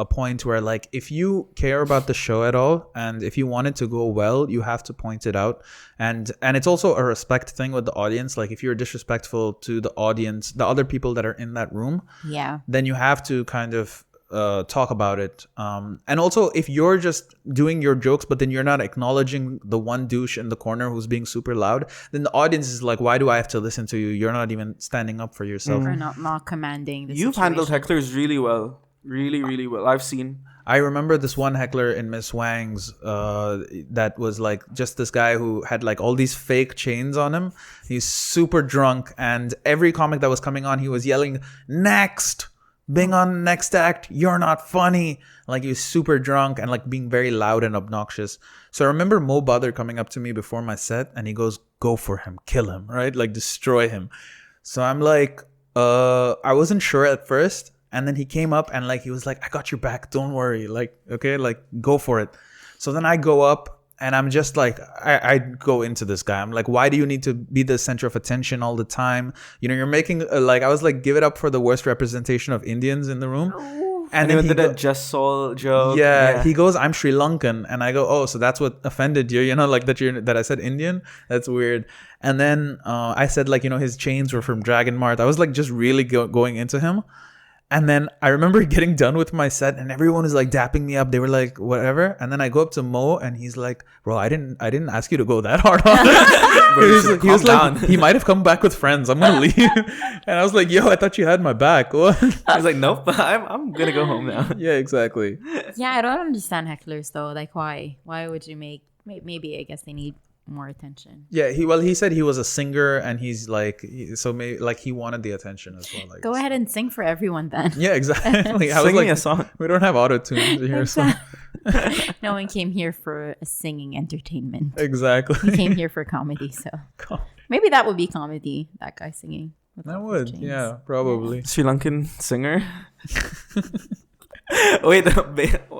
point where like if you care about the show at all and if you want it to go well, you have to point it out. And it's also a respect thing with the audience. Like if you're disrespectful to the audience, the other people that are in that room, Yeah. then you have to kind of talk about it. And also if you're just doing your jokes but then you're not acknowledging the one douche in the corner who's being super loud, then the audience is like, why do I have to listen to you? You're not even standing up for yourself. Or not commanding the You've situation. handled hecklers really well. Really, really well. I've seen. I remember this one heckler in Miss Wang's that was like just this guy who had like all these fake chains on him. He's super drunk, and every comic that was coming on, he was yelling, "Next! Being on next act, you're not funny." Like he was super drunk and like being very loud and obnoxious. So I remember Mo Bother coming up to me before my set and he goes, "Go for him, kill him," right? Like destroy him. So I'm like, I wasn't sure at first. And then he came up and like he was like, I got your back, don't worry, like, okay, like go for it. So then I go up and I'm just like, I go into this guy. I'm like, why do you need to be the center of attention all the time? You know, you're making like, I was like, give it up for the worst representation of Indians in the room. And then he did a Just Soul joke. Yeah, he goes, I'm Sri Lankan. And I go, oh, so that's what offended you, you know, like that I said Indian? That's weird. And then I said like, you know, his chains were from Dragon Mart. I was like just really going into him. And then I remember getting done with my set and everyone is like dapping me up. They were like, whatever. And then I go up to Mo and he's like, bro, I didn't ask you to go that hard on it. he was like, he might have come back with friends. I'm going to leave. And I was like, yo, I thought you had my back. What? I was like, nope, I'm going to go home now. Yeah, exactly. Yeah, I don't understand hecklers though. Like why would you maybe I guess they need more attention. Yeah, he said he was a singer and he's like, so maybe like he wanted the attention as well. Go ahead and sing for everyone then. Yeah, exactly. I was Sing like, me a song. We don't have auto-tune here. So. No one came here for a singing entertainment. Exactly. We came here for comedy, so maybe that would be comedy, that guy singing. That would, yeah, probably. Sri Lankan singer. Wait,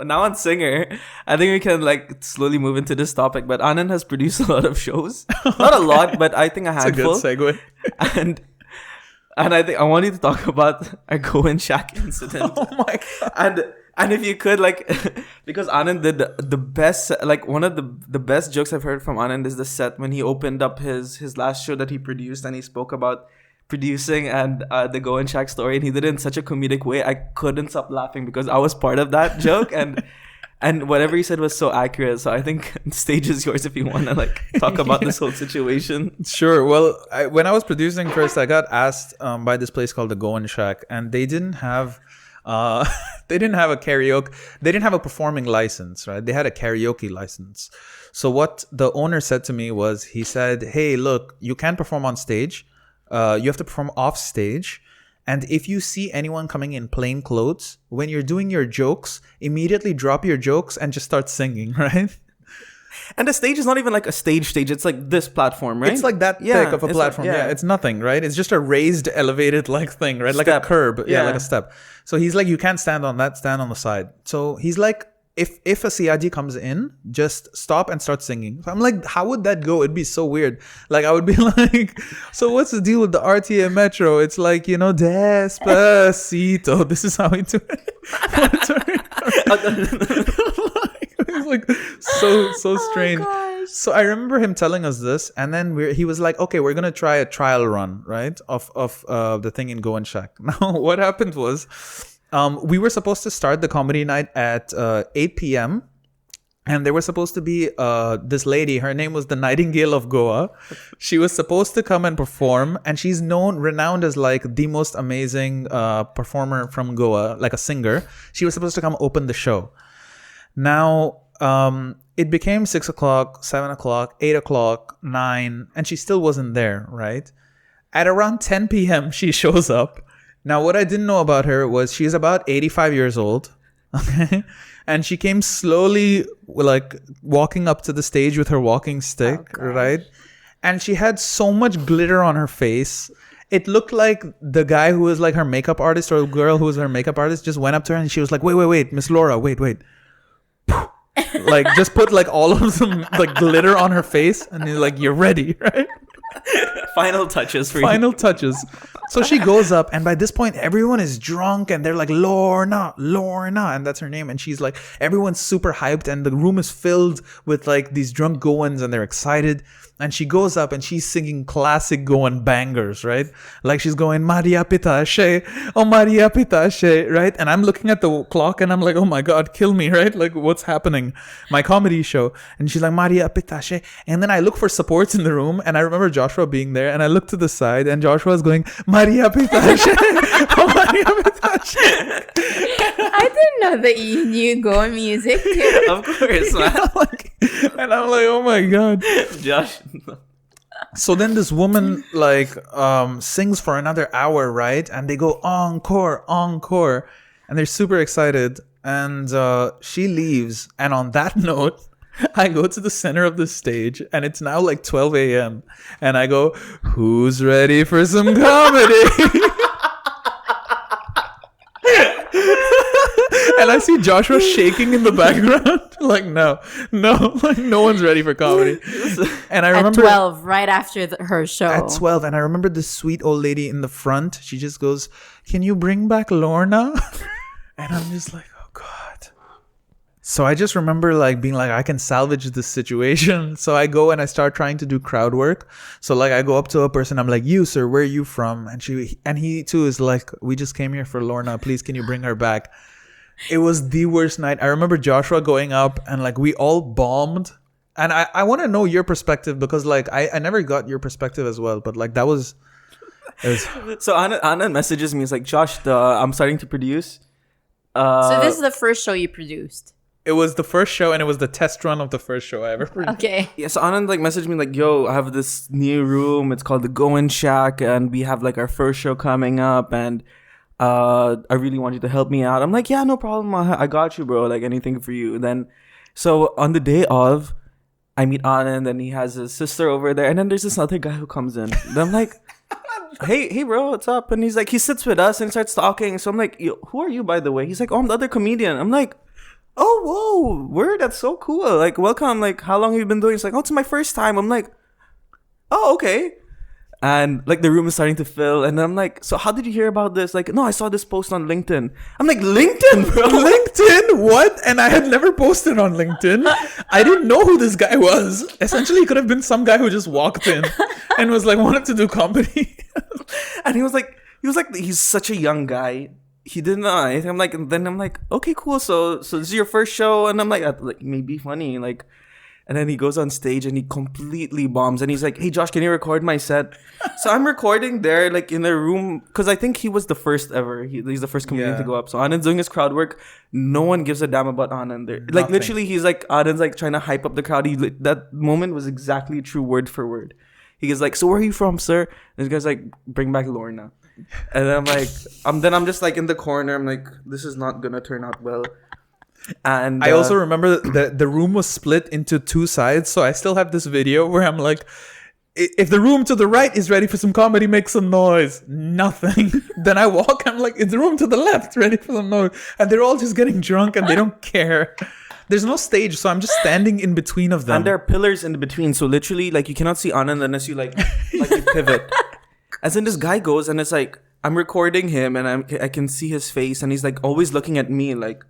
now on singer, I think we can like slowly move into this topic. But Anand has produced a lot of shows, not a lot, but I think a handful. It's a good segue. And I think I want you to talk about our Go and Shack incident. Oh my god! And if you could like, because Anand did the best, like one of the best jokes I've heard from Anand is the set when he opened up his last show that he produced and he spoke about producing and the Go and Shack story, and he did it in such a comedic way. I couldn't stop laughing because I was part of that joke, and whatever he said was so accurate. So I think the stage is yours if you want to like talk about this whole situation. Sure. Well, when I was producing first, I got asked by this place called the Go and Shack, and they didn't have a karaoke. They didn't have a performing license, right? They had a karaoke license. So what the owner said to me was, he said, "Hey, look, you can't perform on stage. You have to perform off stage. And if you see anyone coming in plain clothes, when you're doing your jokes, immediately drop your jokes and just start singing," right? And the stage is not even like a stage. It's like this platform, right? It's like that thick of a platform. Like, it's nothing, right? It's just a raised, elevated like thing, right? Like a curb. Yeah, like a step. So he's like, you can't stand on that, stand on the side. So he's like, if a CIG comes in, just stop and start singing. So I'm like, how would that go? It'd be so weird. Like I would be like, so what's the deal with the RTA Metro? It's like, you know, Despacito. This is how we do it. It's like so strange. Gosh. So I remember him telling us this, and then he was like, okay, we're gonna try a trial run, right, of the thing in Go and Shack. Now what happened was, we were supposed to start the comedy night at 8 p.m. And there was supposed to be this lady. Her name was the Nightingale of Goa. She was supposed to come and perform. And she's renowned as like the most amazing performer from Goa, like a singer. She was supposed to come open the show. Now, it became 6 o'clock, 7 o'clock, 8 o'clock, 9. And she still wasn't there, right? At around 10 p.m., she shows up. Now, what I didn't know about her was she's about 85 years old, okay? And she came slowly, like, walking up to the stage with her walking stick, right? And she had so much glitter on her face. It looked like the guy who was, like, her makeup artist, or the girl who was her makeup artist, just went up to her and she was like, wait, Miss Laura, wait. Like, just put, like, all of them, like, glitter on her face. And he's like, you're ready, right? Final touches for you. Final touches. So she goes up, and by this point, everyone is drunk, and they're like, Lorna, and that's her name. And she's like, everyone's super hyped, and the room is filled with like these drunk Goans, and they're excited. And she goes up, and she's singing classic Goan bangers, right? Like she's going, Maria Pitashe, oh Maria Pitashe, right? And I'm looking at the clock, and I'm like, oh my God, kill me, right? Like, what's happening? My comedy show. And she's like, Maria Pitashe. And then I look for supports in the room, and I remember Joshua being there, and I look to the side, and Joshua's going, Maria Pitashe, oh Maria Pitashe. I didn't know that you knew Goa music too. Of course, man. And I'm like, oh my God. Josh. So then this woman like sings for another hour, right? And they go encore, and they're super excited. And she leaves. And on that note, I go to the center of the stage, and it's now like 12 a.m. And I go, who's ready for some comedy? And I see Joshua shaking in the background. Like, no, like no one's ready for comedy. And I remember at 12, right after her show. at 12, and I remember this sweet old lady in the front. She just goes, "Can you bring back Lorna?" And I'm just like, oh God. So I just remember like being like, I can salvage this situation. So I go and I start trying to do crowd work. So like I go up to a person, I'm like, "You sir, where are you from?" And he too is like, "We just came here for Lorna. Please, can you bring her back?" It was the worst night. I remember Joshua going up and like we all bombed. And I want to know your perspective because like I never got your perspective as well. But like that was, it was. So Anna messages me. It's like, "Josh, I'm starting to produce." So this is the first show you produced. It was the first show and it was the test run of the first show I ever produced. Okay. Yeah, so Anand like messaged me like, "Yo, I have this new room. It's called the Go-In Shack, and we have like our first show coming up, and I really want you to help me out." I'm like, "Yeah, no problem. I got you, bro. Like anything for you." Then, so on the day of, I meet Anand and he has his sister over there, and then there's this other guy who comes in. And I'm like, hey, bro, what's up?" And he's like, he sits with us and starts talking. So I'm like, "Yo, who are you, by the way?" He's like, "Oh, I'm the other comedian." I'm like, "Oh, whoa, word, that's so cool. Like, welcome. Like, how long have you been doing?" It's like, "Oh, it's my first time." I'm like, "Oh, okay." And like the room is starting to fill, and I'm like, "So how did you hear about this?" Like, "No, I saw this post on LinkedIn." I'm like, "LinkedIn, bro?" LinkedIn? What? And I had never posted on LinkedIn. I didn't know who this guy was. Essentially, he could have been some guy who just walked in and was like, wanted to do comedy. And he was like, he's such a young guy. He didn't know anything. I'm like, and then I'm like, "Okay, cool. So this is your first show?" And I'm like, maybe funny, like. And then he goes on stage and he completely bombs. And he's like, "Hey, Josh, can you record my set?" So I'm recording there, like in a room, because I think he was the first ever. He's the first comedian to go up. So Anand's doing his crowd work. No one gives a damn about Anand there. Like literally, he's like, Anand's like trying to hype up the crowd. That moment was exactly true, word for word. He goes like, "So where are you from, sir?" And this guy's like, "Bring back Lorna." And then I'm like, I'm just like in the corner. I'm like, this is not gonna turn out well. And I also remember that the room was split into two sides. So I still have this video where I'm like, if the room to the right is ready for some comedy, make some noise. Nothing. Then I walk, I'm like, is the room to the left ready for some noise? And they're all just getting drunk and they don't care. There's no stage, so I'm just standing in between of them. And there are pillars in between. So literally, like, you cannot see Anand unless you like you pivot. As in, this guy goes and it's like, I'm recording him and I can see his face and he's like always looking at me like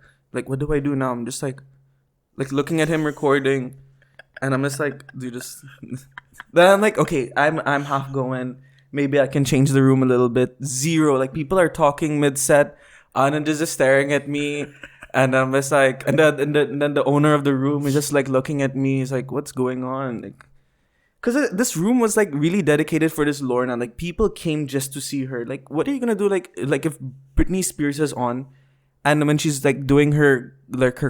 what do I do now? I'm just like looking at him recording, and I'm just like, dude, just. Then I'm like, okay, I'm half going. Maybe I can change the room a little bit. Zero, like people are talking mid set. Anand is just staring at me, and I'm just like, and then the owner of the room is just like looking at me. He's like, "What's going on?" Like, because this room was like really dedicated for this Lorna. Like people came just to see her. Like, what are you gonna do? Like if Britney Spears is on. And when she's like doing her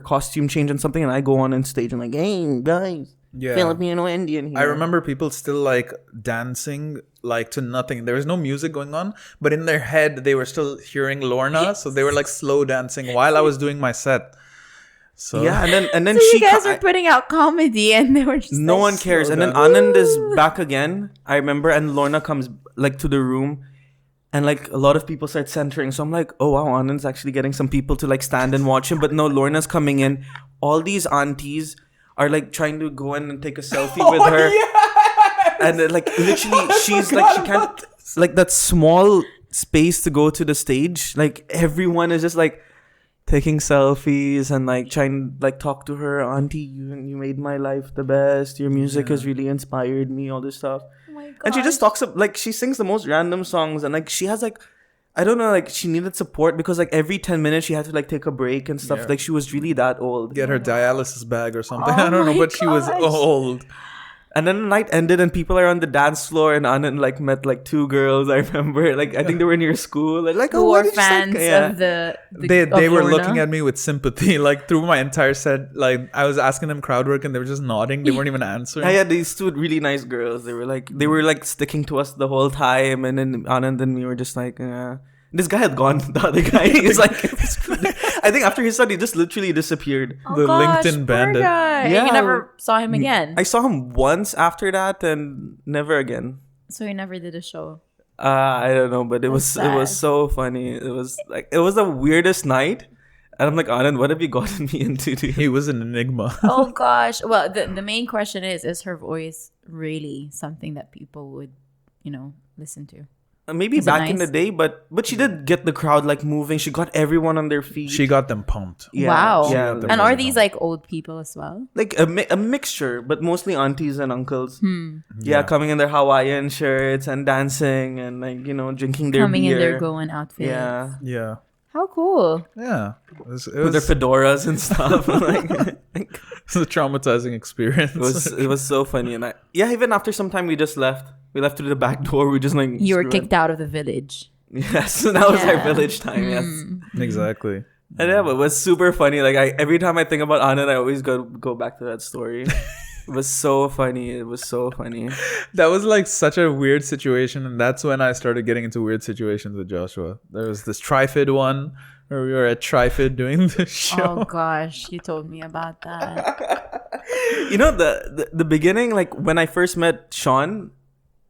costume change and something, and I go on stage and like, "Hey guys, Filipino Indian here." I remember people still like dancing like to nothing. There was no music going on, but in their head they were still hearing Lorna, so they were like slow dancing while I was doing my set. So yeah, and then so you guys were putting out comedy, and they were just no like, one cares. And then Anand is back again. I remember, and Lorna comes like to the room. And like a lot of people start centering. So I'm like, oh wow, Anand's actually getting some people to like stand and watch him. But no, Lorna's coming in. All these aunties are like trying to go in and take a selfie with her. Yes! And like literally she's like, she can't like that small space to go to the stage. Like everyone is just like taking selfies and like trying to like talk to her. "Auntie, you made my life the best. Your music has really inspired me," all this stuff. And she just talks like she sings the most random songs, and like she has like, I don't know, like she needed support because like every 10 minutes she had to like take a break and stuff. Like she was really that old. Get her dialysis bag or something. I don't know, but she was old. And then the night ended and people are on the dance floor, and Anand like met like two girls. I remember, like I think they were near school. And, like, who were fans of the they were Lorna? looking at me with sympathy, like through my entire set. Like I was asking them crowd work, and they were just nodding. They weren't even answering. Yeah, these two really nice girls. They were like sticking to us the whole time, and then Anand and me were just like, this guy had gone. The other guy is like, I think after his set, he just literally disappeared. Oh the gosh, LinkedIn poor bandit. guy. Yeah. You never saw him again. I saw him once after that, and never again. So he never did a show. I don't know, but it was sad. so funny. It was the weirdest night. And I'm like, Anand, what have you gotten me into, dude? He was an enigma. Oh gosh. Well, the main question is her voice really something that people would, listen to? Maybe Is it back in the nice? day, but she did get the crowd like moving. She got everyone on their feet. She got them pumped. Yeah, Wow. yeah. got them And really are these pumped. like old people as well? Like a mixture, but mostly aunties and uncles. Hmm. Yeah, coming in their Hawaiian shirts and dancing and like drinking their Coming beer. in their going outfits. Yeah, Yeah. How cool. Yeah. It was with their fedoras and stuff. like, a traumatizing experience. it was so funny, and even after some time we just left. We left through the back door. We just like You were screw it. kicked out of the village. Yes, so that was our Yeah. village time. Yes, Exactly. and yeah, but it was super funny. Like every time I think about Anand, I always go back to that story. It was so funny. It was so funny. That was like such a weird situation, and that's when I started getting into weird situations with Joshua. There was this Trifid one where we were at Trifid doing the show. Oh gosh, you told me about that. The beginning, like when I first met Sean,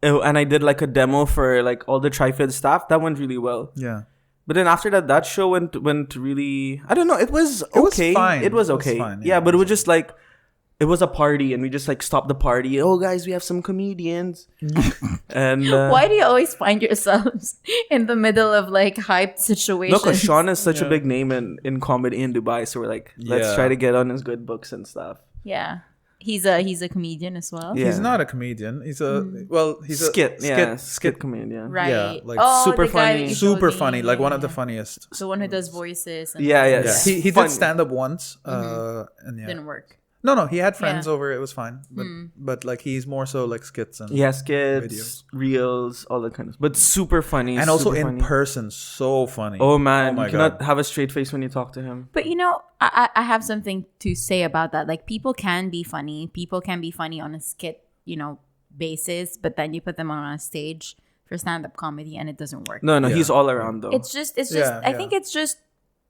and I did like a demo for like all the Trifid staff, that went really well. Yeah. But then after that show went really. I don't know. It was okay. fine. It was It was okay. fine, Yeah, yeah. but it was just like. It was a party, and we just like stopped the party. Oh, guys, we have some comedians. And Why do you always find yourselves in the middle of like hyped no, situations? because Sean is such a big name in comedy in Dubai, so we're like, let's Yeah. try to get on his good books and stuff. Yeah, he's a comedian as well. Yeah. He's not a comedian. He's a he's a skit comedian. Right. Yeah, like super the guy that funny. you showed super me. funny, like one of the Yeah. funniest. The one who does voices. And Yeah. Yeah, Yes. he Funny. did stand up once, and yeah. Didn't work. No, he had friends Yeah. over. It was fine, but like he's more so like skits and Yeah, skits, Videos. reels, all that kind of. But super funny, and also super in funny. person, so funny. Oh man, my you cannot God. have a straight face when you talk to him. But I have something to say about that. Like people can be funny. People can be funny on a skit, basis, but then you put them on a stage for stand-up comedy and it doesn't work. No, Yeah. he's all around though. It's just Yeah, I yeah. think it's just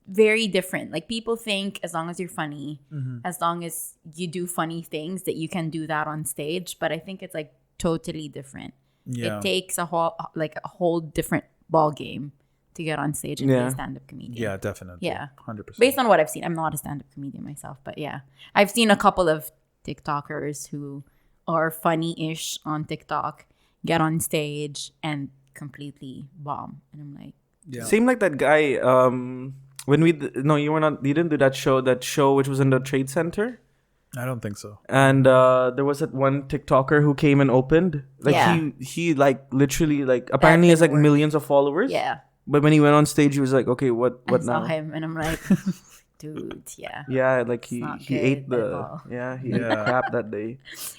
very different. Like people think as long as you're funny, as long as you do funny things that you can do that on stage, but I think it's like totally different. Yeah. It takes a whole different ball game to get on stage and be Yeah. a stand-up comedian. Yeah, definitely. Yeah. 100%. Based on what I've seen, I'm not a stand-up comedian myself, but yeah, I've seen a couple of TikTokers who are funny-ish on TikTok get on stage and completely bomb, and I'm like, yeah. Same like that guy. When we you were not. You didn't do that show which was in the Trade Center. I don't think so. And there was that one TikToker who came and opened. Like Yeah. he like literally like apparently has like didn't work. millions of followers. yeah. But when he went on stage, he was like, okay, what I now? saw him and I'm like, dude, yeah. Yeah, like he not ate good at the all. he ate Yeah. crap that day.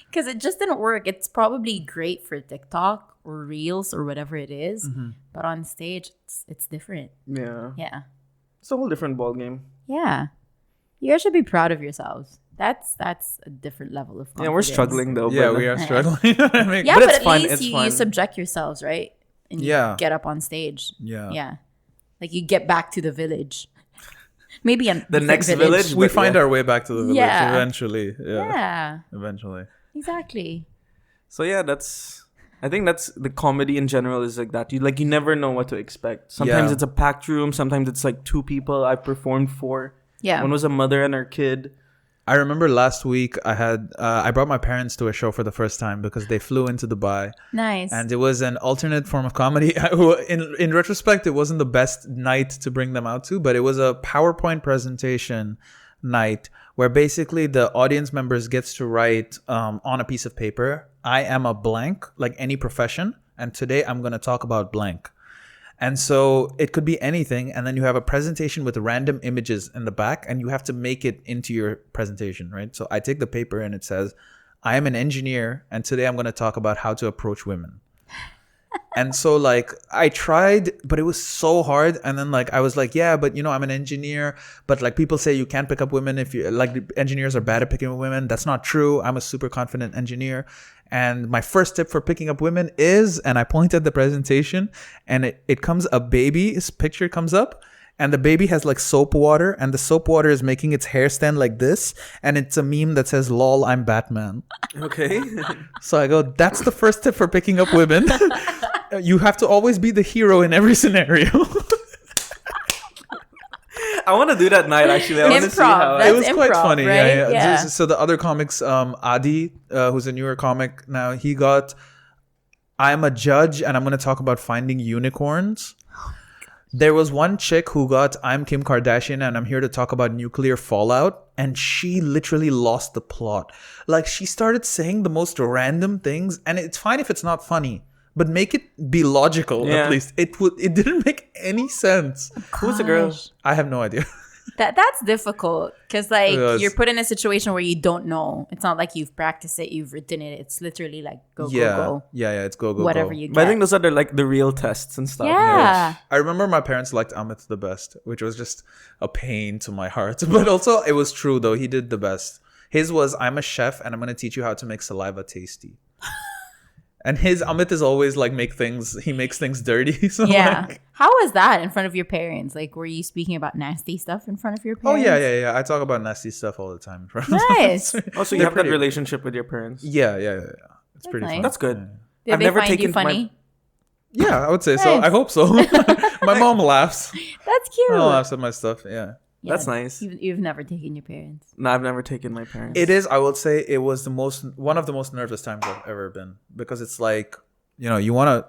Because it just didn't work. It's probably great for TikTok or Reels or whatever it is, but on stage, it's different. Yeah, Yeah. it's a whole different ball game. Yeah. You guys should be proud of yourselves. That's a different level of confidence. Yeah, we're struggling though. Yeah, but, we are struggling. I mean, Yeah, But but, it's at fun, least it's you fun. subject yourselves, right? And you Yeah. get up on stage. Yeah. Yeah. Like you get back to the village. Maybe a The different next village? We But find yeah. our way back to the village Yeah. eventually. Yeah. Yeah. Eventually. Exactly. So yeah, I think that's the comedy in general is like that. You never know what to expect. Sometimes Yeah. it's a packed room. Sometimes it's like 2 people. I performed for. Yeah. One was a mother and her kid. I remember last week I brought my parents to a show for the first time because they flew into Dubai. Nice. And it was an alternate form of comedy. In retrospect, it wasn't the best night to bring them out to, but it was a PowerPoint presentation night where basically the audience members gets to write on a piece of paper, I am a blank, like any profession, and today I'm going to talk about blank. And so it could be anything, and then you have a presentation with random images in the back, and you have to make it into your presentation, right? So I take the paper and it says, I am an engineer, and today I'm going to talk about how to approach women. And so like I tried, but it was so hard. And then like I was like, yeah, but I'm an engineer, but like people say you can't pick up women if you like, the engineers are bad at picking up women. That's not true. I'm a super confident engineer. And my first tip for picking up women is, and I point at the presentation and it comes, a baby's picture comes up. And the baby has like soap water, and the soap water is making its hair stand like this. And it's a meme that says, lol, I'm Batman. Okay. So I go, that's the first tip for picking up women. You have to always be the hero in every scenario. I want to do that night, actually. I want to see how... That's It was quite improv, funny. right? Yeah. So the other comics, Adi, who's a newer comic now, he got I'm a judge and I'm going to talk about finding unicorns. There was one chick who got I'm Kim Kardashian and I'm here to talk about nuclear fallout. And she literally lost the plot. Like, she started saying the most random things. And it's fine if it's not funny, but make it be logical, at least. It didn't make any sense. Who's the girl? I have no idea. That's difficult because like Yes. you're put in a situation where you don't know. It's not like you've practiced it, you've written it. It's literally like go. Yeah, it's go. Whatever go. you get. But I think those are the real tests and stuff. Yeah. I remember my parents liked Amit the best, which was just a pain to my heart. But also, it was true, though. He did the best. His was, I'm a chef, and I'm going to teach you how to make saliva tasty. And his, Amit is always like, he makes things dirty. So Yeah. like, How was that in front of your parents? Like, were you speaking about nasty stuff in front of your oh, parents? yeah. I talk about nasty stuff all the time. in front of Nice. them. Oh, so you They're have that pretty- relationship with your parents. Yeah. It's pretty nice. fun. That's good. Did I've they never find you taken my- funny? Yeah, I would say so. Nice. I hope so. My mom laughs. That's cute. My mom laughs at my stuff. Yeah. Yeah, That's nice. You've never taken your parents. No, I've never taken my parents. It is, I would say, it was one of the most nervous times I've ever been, because it's like, you wanna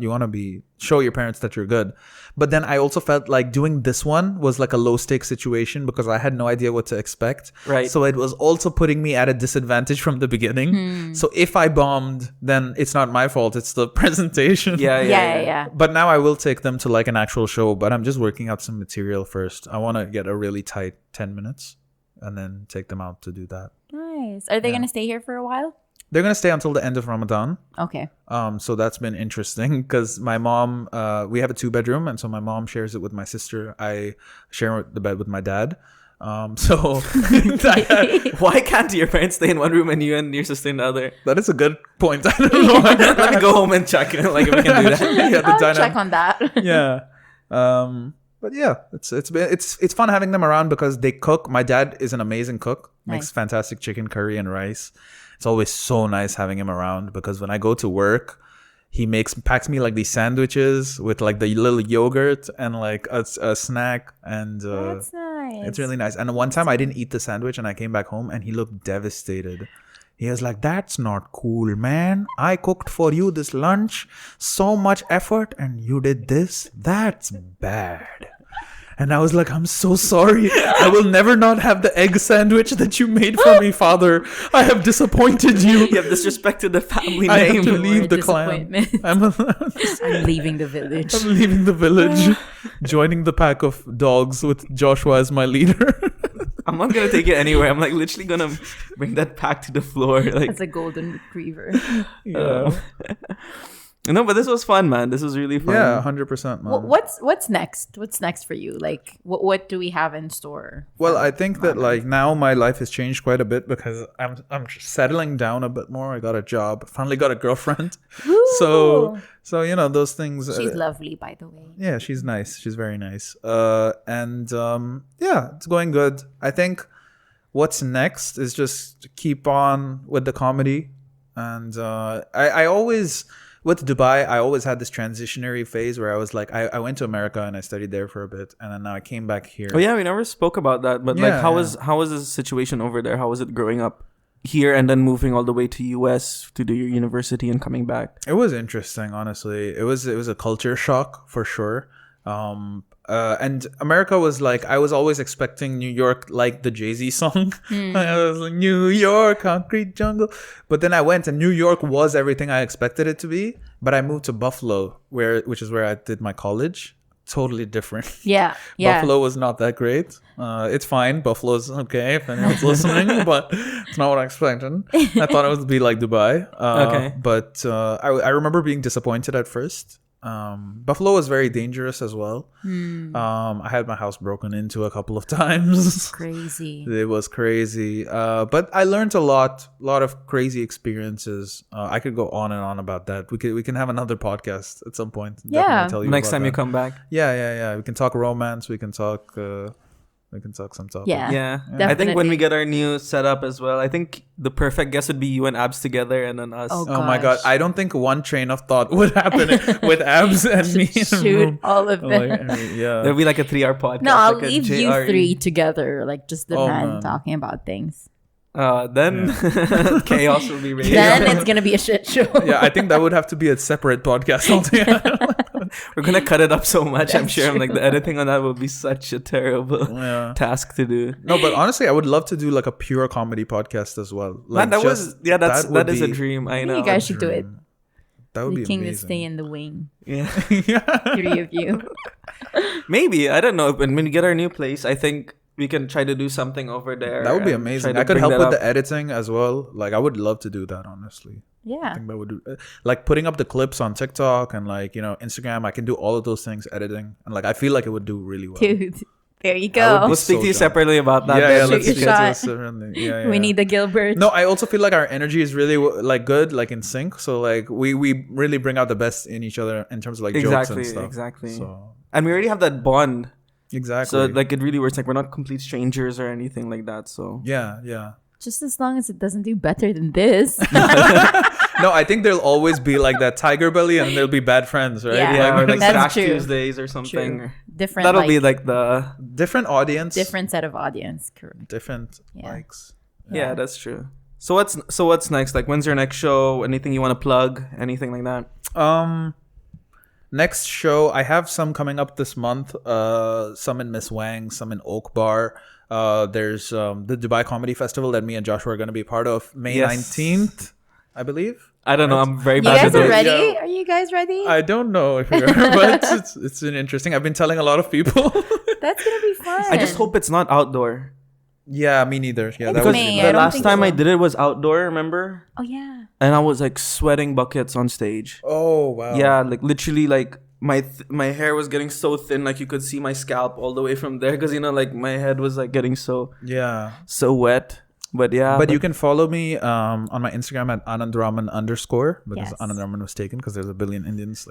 show your parents that you're good, but then I also felt like doing this one was like a low stakes situation because I had no idea what to expect. Right. So it was also putting me at a disadvantage from the beginning. So if I bombed, then it's not my fault. It's the presentation. Yeah. But now I will take them to like an actual show, but I'm just working out some material first. I want to get a really tight 10 minutes and then take them out to do that. Nice. Are they gonna stay here for a while? They're going to stay until the end of Ramadan. Okay. So that's been interesting because my mom, we have a 2-bedroom, and so my mom shares it with my sister. I share the bed with my dad. So Why can't your parents stay in one room and you and your sister in the other? that is a good point. I don't know. Let me go home and check like if we can do that. Yeah, the I'll dynamic. check on that. Yeah. But yeah, it's fun having them around because they cook. My dad is an amazing cook. Makes Nice. fantastic chicken curry and rice. It's always so nice having him around because when I go to work, he packs me like these sandwiches with like the little yogurt and like a snack, and That's nice. it's really nice. And one time I didn't eat the sandwich and I came back home and he looked devastated. He was like, "That's not cool, man. I cooked for you this lunch, so much effort, and you did this? That's bad." And I was like, "I'm so sorry. I will never not have the egg sandwich that you made for me, Father. I have disappointed you. You have disrespected the family I have name. to You're leave a the clan. disappointment. I'm leaving the village. I'm leaving the village, joining the pack of dogs with Joshua as my leader." I'm not gonna take it anywhere. I'm like literally gonna bring that pack to the floor. Like, As a golden retriever. Yeah, no, but this was fun, man. This was really fun. yeah, 100%, man. What's next? What's next for you? Like, what do we have in store? Well, I think that like now my life has changed quite a bit because I'm settling down a bit more. I got a job. Finally got a girlfriend. So those things. She's lovely, by the way. Yeah, she's nice. She's very nice. Yeah, it's going good. I think what's next is just keep on with the comedy, and I always. With Dubai, I always had this transitionary phase where I was like, I went to America and I studied there for a bit, and then now I came back here. Oh yeah, we never spoke about that. But like, Yeah, how was the situation over there? How was it growing up here and then moving all the way to US to do your university and coming back? It was interesting, honestly. It was a culture shock for sure. And America was like, I was always expecting New York like the Jay-Z song. I was like, New York, concrete jungle. But then I went and New York was everything I expected it to be. But I moved to Buffalo, which is where I did my college. Totally different. Yeah. Buffalo was not that great. It's fine. Buffalo's okay if anyone's listening, but it's not what I expected. I thought it would be like Dubai. Okay. But I remember being disappointed at first. Buffalo was very dangerous as well. I had my house broken into a couple of times. Crazy. It was crazy. But I learned a lot of crazy experiences. I could go on and on about that. We can have another podcast at some point. Yeah. Definitely tell you Next about time you that. come back. Yeah. We can talk romance. We can talk We can talk some topics. Yeah. Yeah. I Definitely. think when we get our new setup as well, I think the perfect guest would be you and Abs together and then us. Oh, Oh my god! Gosh. I don't think one train of thought would happen with Abs and me. in a Shoot room. all of them. Yeah. There'll be like a 3-hour podcast. No, I'll like a leave you JRE. 3 together, like just the Oh, men man. talking about things. Then chaos will be reigning. Then it's gonna be a shit show. Yeah, I think that would have to be a separate podcast altogether. We're gonna cut it up so much. I'm That's sure. I'm like true. the editing on that will be such a terrible Yeah. task to do. No, but honestly, I would love to do like a pure comedy podcast as well. Like Man, just- that would is a be dream. I know. You guys should do it. That would The be king would amazing. stay in the wing. Yeah. 3 of you. Maybe I don't know. When we get our new place, I think we can try to do something over there. That would be and try amazing. to I could bring help that with up. the editing as well. Like, I would love to do that, honestly. I Yeah. think that would do, like putting up the clips on TikTok and like, Instagram. I can do all of those things, editing, and like I feel like it would do really well. Dude, there you I would go. We'll speak so to you down. separately about that. Yeah, Shoot let's your get shot. to a certain- yeah. We need the Gilbert. No, I also feel like our energy is really like good, like in sync. So like we really bring out the best in each other in terms of like jokes and stuff. Exactly. So And we already have that bond. exactly. So like it really works. Like we're not complete strangers or anything like that. So yeah. Just as long as it doesn't do better than this. No, I think there'll always be like that tiger belly, and there'll be bad friends, right? Yeah. yeah, or like That's Stack true. Tuesdays or something. True. Different. That'll like, be like the Different audience, different set of audience. Correct. different Yeah. likes. yeah, that's true. So what's next? Like when's your next show? Anything you want to plug? Anything like that? Next show, I have some coming up this month. Some in Miss Wang, some in Oak Bar. There's the Dubai Comedy Festival that me and Joshua are going to be part of May Yes. 19th, I believe. I don't know. I'm very You bad guys with are those. ready? Yeah. Are you guys ready? I don't know if you're, but it's been interesting. I've been telling a lot of people. That's gonna be fun. I just hope it's not outdoor. Yeah, me neither. Yeah, that It's was May. I The don't last think time I so. did it was outdoor. Remember? Oh yeah. And I was like sweating buckets on stage. Oh wow. Yeah, like literally, like my hair was getting so thin, like you could see my scalp all the way from there, because like my head was like getting so Yeah. wet. But yeah, But you can follow me on my Instagram at Anand Raman _ because Yes. Anand Raman was taken because there's a billion Indians.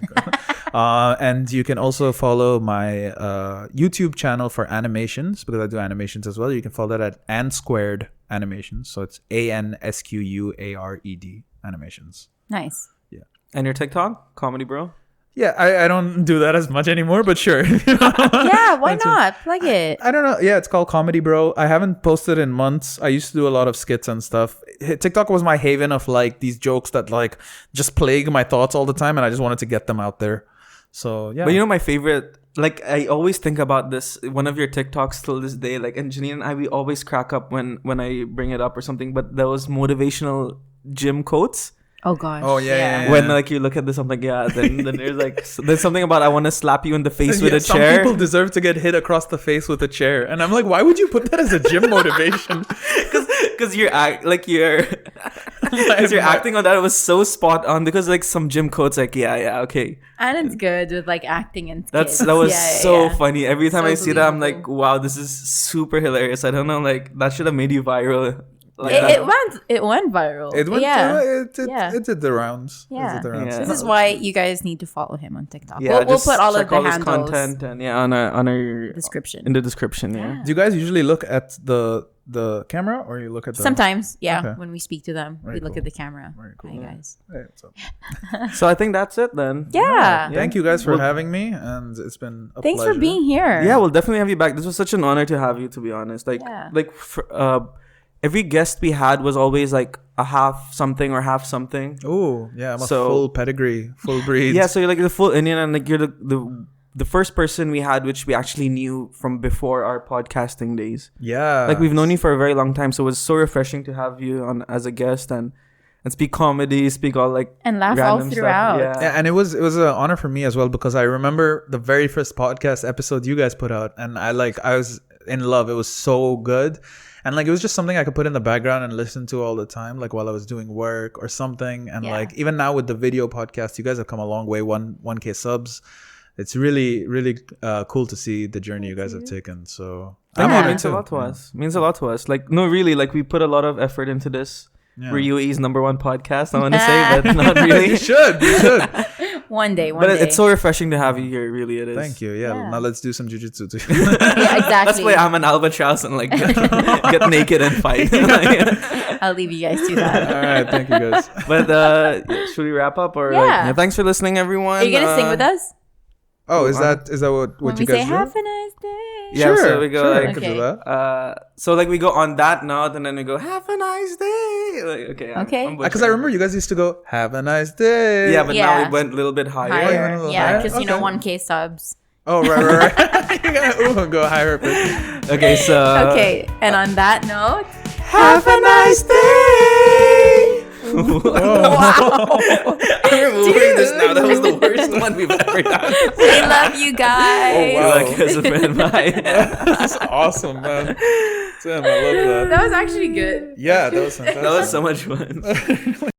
And you can also follow my YouTube channel for animations, because I do animations as well. You can follow that at Ansquared Animations. So it's ANSQUARED Animations. Nice. and your TikTok comedy bro. Yeah, I don't do that as much anymore, but sure. Yeah, why not? Plug it. I don't know. Yeah, it's called Comedy Bro. I haven't posted in months. I used to do a lot of skits and stuff. TikTok was my haven of like these jokes that like just plague my thoughts all the time, and I just wanted to get them out there. So yeah. But my favorite, like I always think about this, one of your TikToks till this day, like, and Janine and I, we always crack up when I bring it up or something, but those motivational gym quotes. Oh gosh. Oh, yeah. When like you look at this, I'm like, yeah. Then there's like there's something about I want to slap you in the face with a some chair. people deserve to get hit across the face with a chair, and I'm like, why would you put that as a gym motivation? Because you're acting on that. It was so spot on, because like some gym quotes, like yeah, okay. Anand's good with like acting and That skits. was Yeah, so yeah. funny. Every time So I see that, I'm believable. like, wow, this is super hilarious. I don't know, like that should have made you viral. Like It went viral. It went. Yeah. It did the rounds. It Yeah. did the rounds. Yeah. This is why you guys need to follow him on TikTok. Yeah, we'll just put all of check the this handles content and on our description. in the description. Yeah. Do you guys usually look at the camera, or you look at the? Sometimes, yeah. Okay. When we speak to them, Very we look cool. at the camera. Very cool. Hi guys. Hey, what's up? So I think that's it then. Yeah. Thank you guys for Well- having me, and it's been a Thanks pleasure. for being here. Yeah, we'll definitely have you back. This was such an honor to have you, to be honest. Like, Yeah. every guest we had was always like a half something or half something. Oh yeah, I'm a So- full pedigree, full breed. Yeah, so you're like the full Indian, and like you're the first person we had, which we actually knew from before our podcasting days. yeah. Like we've known you for a very long time, so it was so refreshing to have you on as a guest and speak comedy, speak all like And laugh all random stuff. throughout. Yeah, and it was an honor for me as well, because I remember the very first podcast episode you guys put out, and I was in love. It was so good, and like it was just something I could put in the background and listen to all the time, like while I was doing work or something. And Yeah. like even now with the video podcast, you guys have come a long way. 1K subs. It's really really cool to see the journey you guys have taken. So I'm Yeah. honored means a too. lot to us. Means a lot to us. Like no, really, like we put a lot of effort into this. Yeah. We're UAE's #1 podcast. I want to say, but not really. You should. One day. But it's so refreshing to have you here. Really, it is. Thank you. Yeah. Yeah. Now let's do some jujitsu too. Yeah, exactly. Let's play I'm an albatross and like get naked and fight. I'll leave you guys to that. All right. Thank you guys. But should we wrap up or Yeah. thanks for listening, everyone. Are you gonna sing with us? Oh, is that what When you we guys say do? have a nice day. Yeah, Sure, so we go sure, I like could do Okay. that. so like we go on that note and then we go have a nice day. Like, okay. Okay. Because I remember you guys used to go, have a nice day. Yeah, but now Yeah. we went a little bit higher. you went a Higher. little Yeah, higher? because Okay. 1K subs. Oh, right. You're gonna go higher. Okay, so Okay, and on that note, have a nice day. Oh. We're removing this now. That was the worst one we've ever done. we love you guys. Oh, wow. Like as a friend, bye. That's awesome, man. Damn, I love that. That was actually good. Yeah, that was fantastic. That was so much fun.